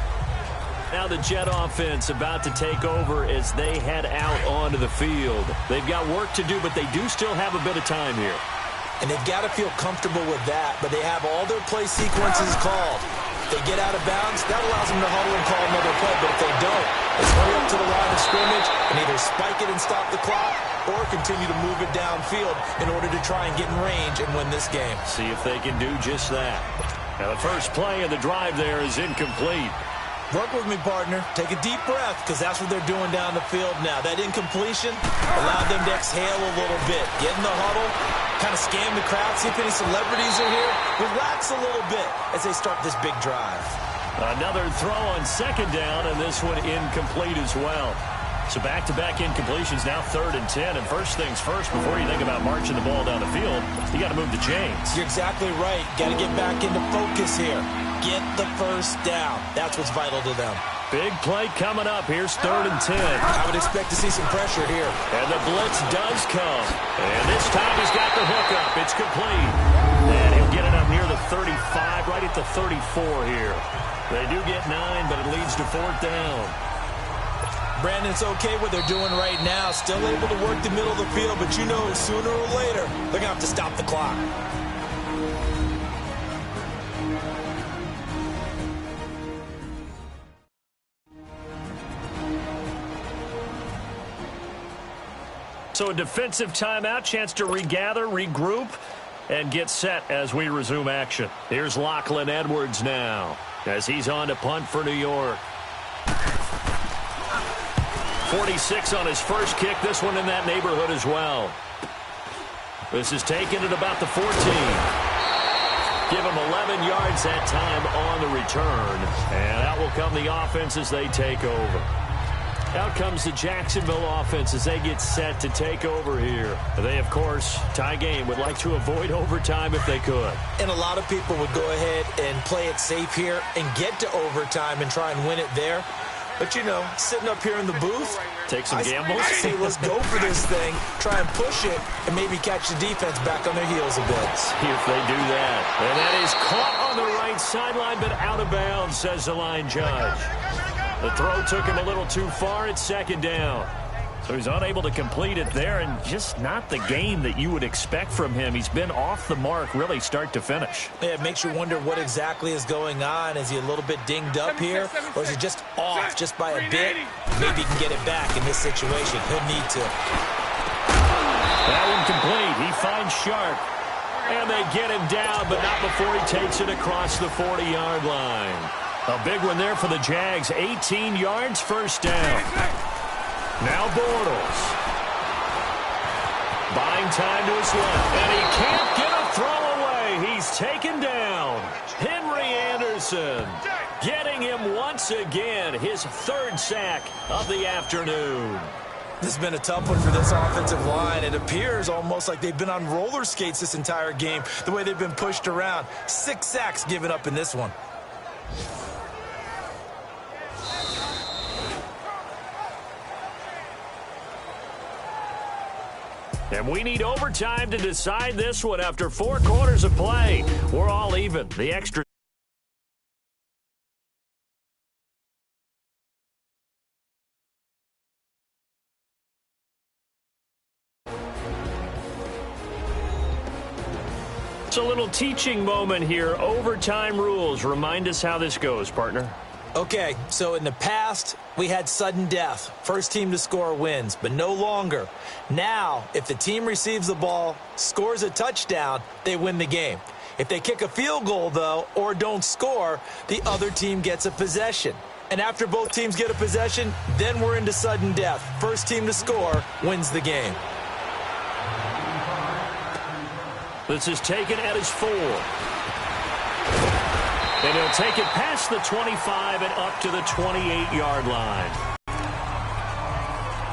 Speaker 2: Now the Jet offense about to take over as they head out onto the field. They've got work to do, but they do still have a bit of time here.
Speaker 1: And they've got to feel comfortable with that, but they have all their play sequences called. If they get out of bounds, that allows them to huddle and call another play, but if they don't, it's hurry up to the line of scrimmage and either spike it and stop the clock or continue to move it downfield in order to try and get in range and win this game.
Speaker 2: See if they can do just that. Now the first play of the drive there is incomplete.
Speaker 1: Work with me, partner. Take a deep breath, because that's what they're doing down the field now. That incompletion allowed them to exhale a little bit. Get in the huddle, kind of scan the crowd, see if any celebrities are here. Relax a little bit as they start this big drive.
Speaker 2: Another throw on 2nd down, and this one incomplete as well. So back-to-back incompletions, now 3rd and 10. And first things first, before you think about marching the ball down the field, you got to move the chains.
Speaker 1: You're exactly right. Got to get back into focus here. Get the first down. That's what's vital to them.
Speaker 2: Big play coming up. Here's 3rd and 10.
Speaker 1: I would expect to see some pressure here.
Speaker 2: And the blitz does come. And this time he's got the hook up. It's complete. And he'll get it up near the 35, right at the 34 here. They do get 9, but it leads to 4th down.
Speaker 1: Brandon, it's okay what they're doing right now. Still able to work the middle of the field, but you know sooner or later they're going to have to stop the clock.
Speaker 2: So a defensive timeout, chance to regather, regroup, and get set as we resume action. Here's Lachlan Edwards now as he's on to punt for New York. 46 on his first kick, this one in that neighborhood as well. This is taken at about the 14. Give him 11 yards that time on the return. And out will come the offense as they take over. Out comes the Jacksonville offense as they get set to take over here. They, of course, tie game, would like to avoid overtime if they could.
Speaker 1: And a lot of people would go ahead and play it safe here and get to overtime and try and win it there. But, you know, sitting up here in the booth,
Speaker 2: take some gambles.
Speaker 1: I say let's go for this thing, try and push it, and maybe catch the defense back on their heels a bit.
Speaker 2: See if they do that. And that is caught on the right sideline, but out of bounds, says the line judge. The throw took him a little too far. It's second down. So he's unable to complete it there, and just not the game that you would expect from him. He's been off the mark really start to finish.
Speaker 1: Yeah, it makes you wonder what exactly is going on. Is he a little bit dinged up here, or is he just off just by a bit? Maybe he can get it back in this situation. He'll need to.
Speaker 2: That one complete. He finds Sharp, and they get him down, but not before he takes it across the 40-yard line. A big one there for the Jags. 18 yards, first down. Now Bortles. Buying time to his left. And he can't get a throw away. He's taken down. Henry Anderson getting him once again. His third sack of the afternoon.
Speaker 1: This has been a tough one for this offensive line. It appears almost like they've been on roller skates this entire game, the way they've been pushed around. 6 sacks given up in this one.
Speaker 2: And we need overtime to decide this one after 4 quarters of play. We're all even. The extra. It's a little teaching moment here. Overtime rules. Remind us how this goes, partner.
Speaker 1: Okay, so in the past, we had sudden death. First team to score wins, but no longer. Now, if the team receives the ball, scores a touchdown, they win the game. If they kick a field goal, though, or don't score, the other team gets a possession. And after both teams get a possession, then we're into sudden death. First team to score wins the game.
Speaker 2: This is taken at his 4. And he'll take it past the 25 and up to the 28-yard line.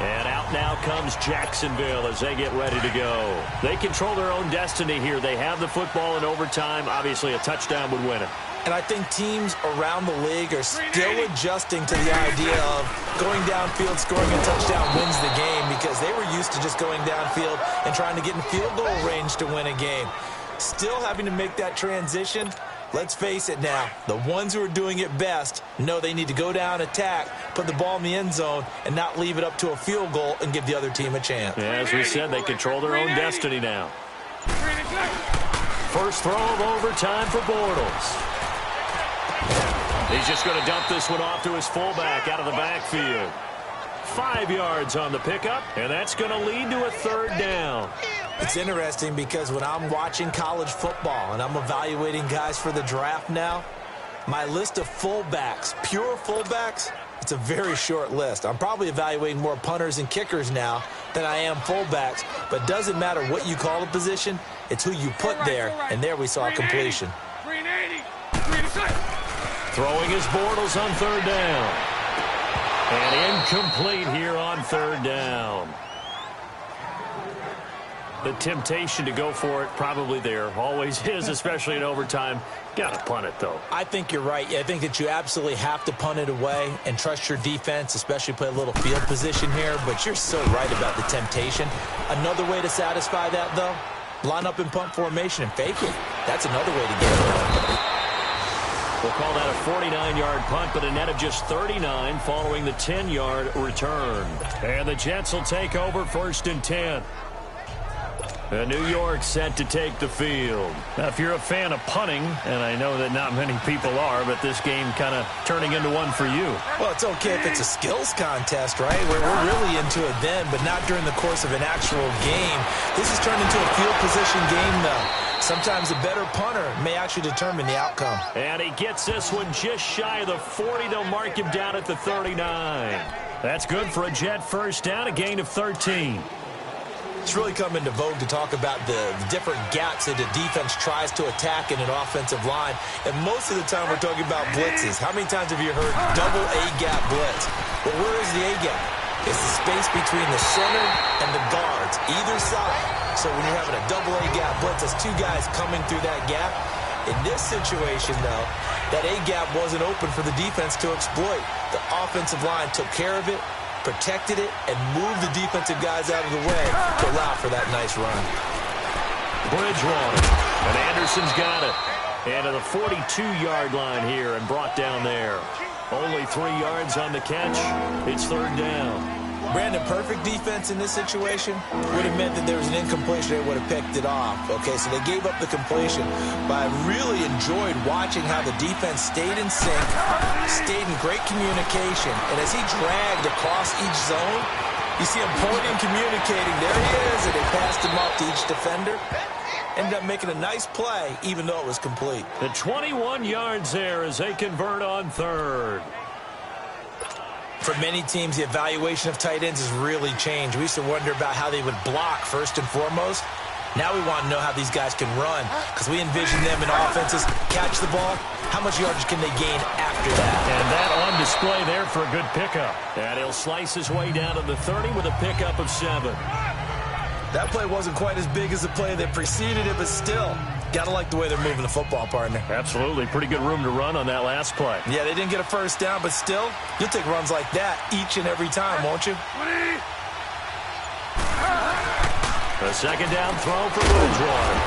Speaker 2: And out now comes Jacksonville as they get ready to go. They control their own destiny here. They have the football in overtime. Obviously, a touchdown would win it.
Speaker 1: And I think teams around the league are still adjusting to the idea of going downfield, scoring a touchdown wins the game, because they were used to just going downfield and trying to get in field goal range to win a game. Still having to make that transition. Let's face it now, the ones who are doing it best know they need to go down, attack, put the ball in the end zone, and not leave it up to a field goal and give the other team a chance.
Speaker 2: Yeah, as we said, they control their own destiny now. First throw of overtime for Bortles. He's just going to dump this one off to his fullback out of the backfield. 5 yards on the pickup, and that's going to lead to a third down.
Speaker 1: It's interesting because when I'm watching college football and I'm evaluating guys for the draft now, my list of fullbacks, pure fullbacks, it's a very short list. I'm probably evaluating more punters and kickers now than I am fullbacks, but it doesn't matter what you call a position, it's who you put there, and there we saw a completion.
Speaker 2: Throwing his Bortles on third down. And incomplete here on third down. The temptation to go for it probably there. Always is, especially in overtime. Got to punt it, though.
Speaker 1: I think you're right. I think that you absolutely have to punt it away and trust your defense, especially play a little field position here. But you're so right about the temptation. Another way to satisfy that, though, line up in punt formation and fake it. That's another way to get it.
Speaker 2: We'll call that a 49-yard punt, but a net of just 39 following the 10-yard return. And the Jets will take over 1st and 10. And New York set to take the field. Now, if you're a fan of punting, and I know that not many people are, but this game kind of turning into one for you.
Speaker 1: Well, it's okay if it's a skills contest, right? We're really into it then, but not during the course of an actual game. This has turned into a field position game, though. Sometimes a better punter may actually determine the outcome.
Speaker 2: And he gets this one just shy of the 40. They'll mark him down at the 39. That's good for a Jet first down, a gain of 13.
Speaker 1: It's really come into vogue to talk about the different gaps that the defense tries to attack in an offensive line. And most of the time we're talking about blitzes. How many times have you heard double A-gap blitz? Well, where is the A-gap? It's the space between the center and the guards, either side. So when you're having a double A-gap blitz, that's two guys coming through that gap. In this situation, though, that A-gap wasn't open for the defense to exploit. The offensive line took care of it, protected it, and moved the defensive guys out of the way to allow for that nice run.
Speaker 2: Bridgewater, and Anderson's got it. And to the 42-yard line here and brought down there. Only 3 yards on the catch. It's third down.
Speaker 1: Brandon, perfect defense in this situation would have meant that there was an incompletion. They would have picked it off. Okay, so they gave up the completion. But I really enjoyed watching how the defense stayed in sync, stayed in great communication. And as he dragged across each zone, you see him pointing, communicating. There he is, and they passed him off to each defender. Ended up making a nice play, even though it was complete.
Speaker 2: The 21 yards there as they convert on third.
Speaker 1: For many teams, the evaluation of tight ends has really changed. We used to wonder about how they would block first and foremost. Now we want to know how these guys can run, because we envision them in offenses catch the ball. How much yardage can they gain after that?
Speaker 2: And that on display there for a good pickup. And he'll slice his way down to the 30 with a pickup of 7.
Speaker 1: That play wasn't quite as big as the play that preceded it, but still, got to like the way they're moving the football, partner.
Speaker 2: Absolutely. Pretty good room to run on that last play.
Speaker 1: Yeah, they didn't get a first down, but still, you'll take runs like that each and every time, won't you?
Speaker 2: A second down throw for Bridgewater.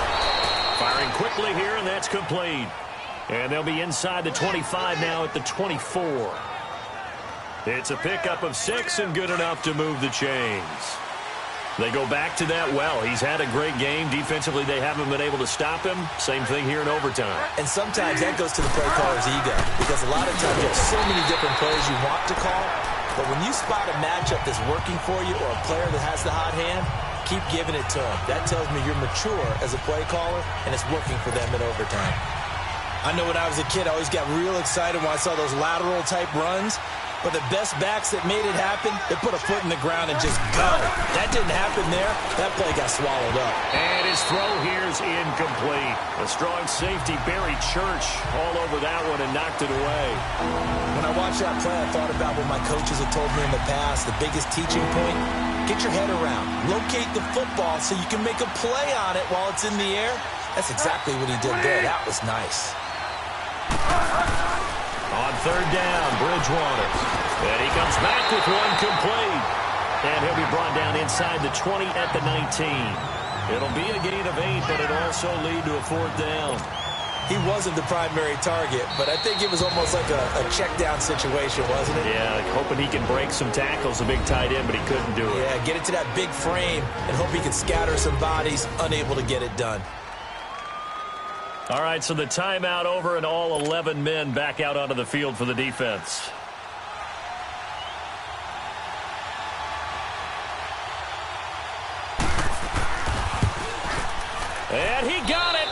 Speaker 2: Firing quickly here, and that's complete. And they'll be inside the 25 now at the 24. It's a pickup of 6 and good enough to move the chains. They go back to that well. He's had a great game. Defensively, they haven't been able to stop him. Same thing here in overtime.
Speaker 1: And sometimes that goes to the play caller's ego, because a lot of times you have so many different plays you want to call, but when you spot a matchup that's working for you or a player that has the hot hand, keep giving it to him. That tells me you're mature as a play caller, and it's working for them in overtime. I know when I was a kid, I always got real excited when I saw those lateral-type runs. But the best backs that made it happen, they put a foot in the ground and just go. That didn't happen there. That play got swallowed up.
Speaker 2: And his throw here is incomplete. A strong safety, Barry Church, all over that one and knocked it away.
Speaker 1: When I watched that play, I thought about what my coaches had told me in the past. The biggest teaching point, get your head around. Locate the football so you can make a play on it while it's in the air. That's exactly what he did there. That was nice.
Speaker 2: On third down, Bridgewater. And he comes back with one complete. And he'll be brought down inside the 20 at the 19. It'll be a gain of 8, but it'll also lead to a fourth down.
Speaker 1: He wasn't the primary target, but I think it was almost like a check-down situation, wasn't it?
Speaker 2: Yeah, hoping he can break some tackles, a big tight end, but he couldn't do it.
Speaker 1: Yeah, get it to that big frame and hope he can scatter some bodies, unable to get it done.
Speaker 2: All right, so the timeout over and all 11 men back out onto the field for the defense. And he got it.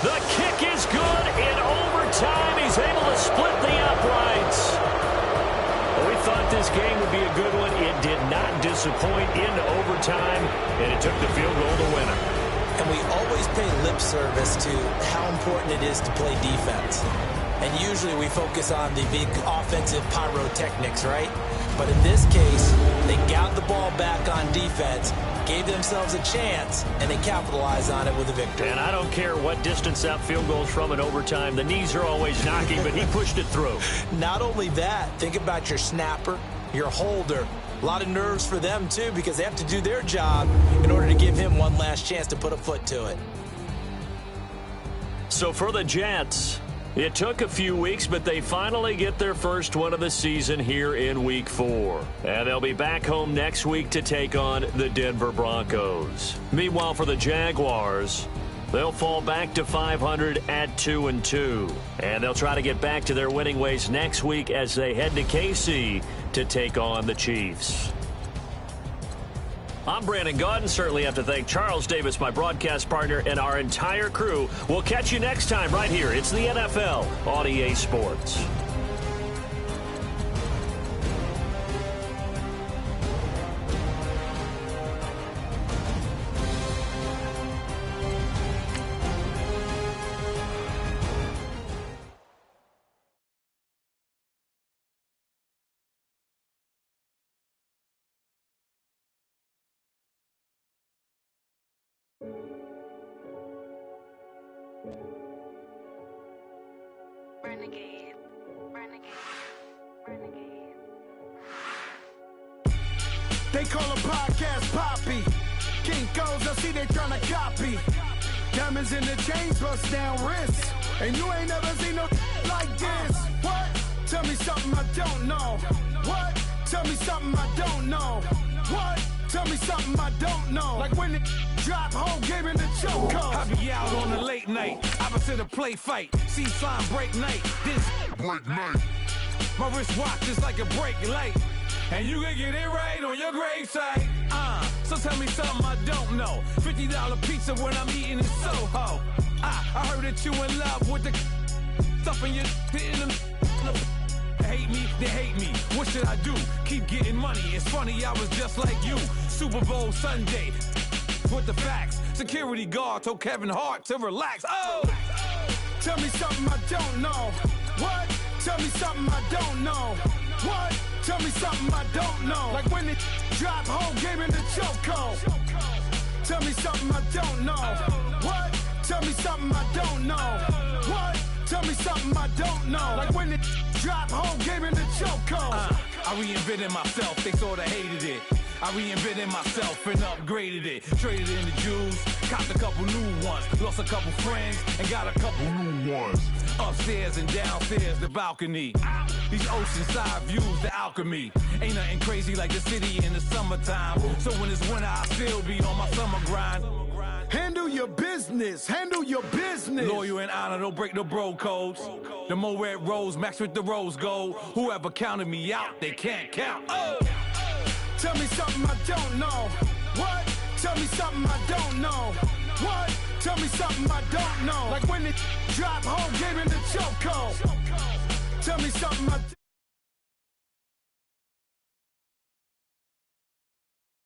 Speaker 2: The kick is good in overtime. He's able to split the uprights. We thought this game would be a good one. It did not disappoint into overtime, and it took the field goal to win it.
Speaker 1: And we always pay lip service to how important it is to play defense. And usually we focus on the big offensive pyrotechnics, right? But in this case, they got the ball back on defense, gave themselves a chance, and they capitalized on it with a victory.
Speaker 2: And I don't care what distance that field goes from in overtime. The knees are always knocking, but he pushed it through.
Speaker 1: Not only that, think about your snapper, your holder. A lot of nerves for them, too, because they have to do their job in order to give him one last chance to put a foot to it.
Speaker 2: So for the Jets, it took a few weeks, but they finally get their first one of the season here in Week 4. And they'll be back home next week to take on the Denver Broncos. Meanwhile, for the Jaguars, they'll fall back to 500 at 2-2. And they'll try to get back to their winning ways next week as they head to KC to take on the Chiefs. I'm Brandon Gaudin. Certainly have to thank Charles Davis, my broadcast partner, and our entire crew. We'll catch you next time right here. It's the NFL on EA Sports.
Speaker 7: Renegade, renegade, renegade.
Speaker 8: They call a podcast Poppy. Kinkos, I see they tryna copy. Diamonds in the chains, bust down wrists. And you ain't never seen no like this. What? Tell me something I don't know. What? Tell me something I don't know. What? Tell me something I don't know. Like when it drop, whole game in the chokehold.
Speaker 9: I be out on the late night, opposite a play fight. See slime break night, this break night. My wristwatch is like a brake light. And you can get it right on your gravesite. So tell me something I don't know. $50 pizza when I'm eating in Soho. I heard that you in love with the stuff in your in the hate me, they hate me. What should I do? Keep getting money. It's funny, I was just like you. Super Bowl Sunday with the facts. Security guard told Kevin Hart to relax. Oh!
Speaker 8: Tell me something I don't know. What? Tell me something I don't know. What? Tell me something I don't know. Like when it drop, whole game in the chokehold. Tell me something I don't know. What? Tell me something I don't know. What? Tell me something I don't know. Like when it drop, whole game in the chokehold.
Speaker 9: I reinvented myself, they sorta hated it. I reinvented myself and upgraded it. Traded in the Jews, copped a couple new ones. Lost a couple friends and got a couple new ones. Upstairs and downstairs, the balcony. These oceanside views, the alchemy. Ain't nothing crazy like the city in the summertime. So when it's winter, I still be on my summer grind.
Speaker 8: Handle your business, handle your business.
Speaker 9: Loyal and honor, don't break the bro codes. The more red rose, max with the rose gold. Whoever counted me out, they can't count. Oh!
Speaker 8: Tell me something I don't know. What? Tell me something I don't know. What? Tell me something I don't know. Like when it drop, whole game in the chokehold. Tell me something I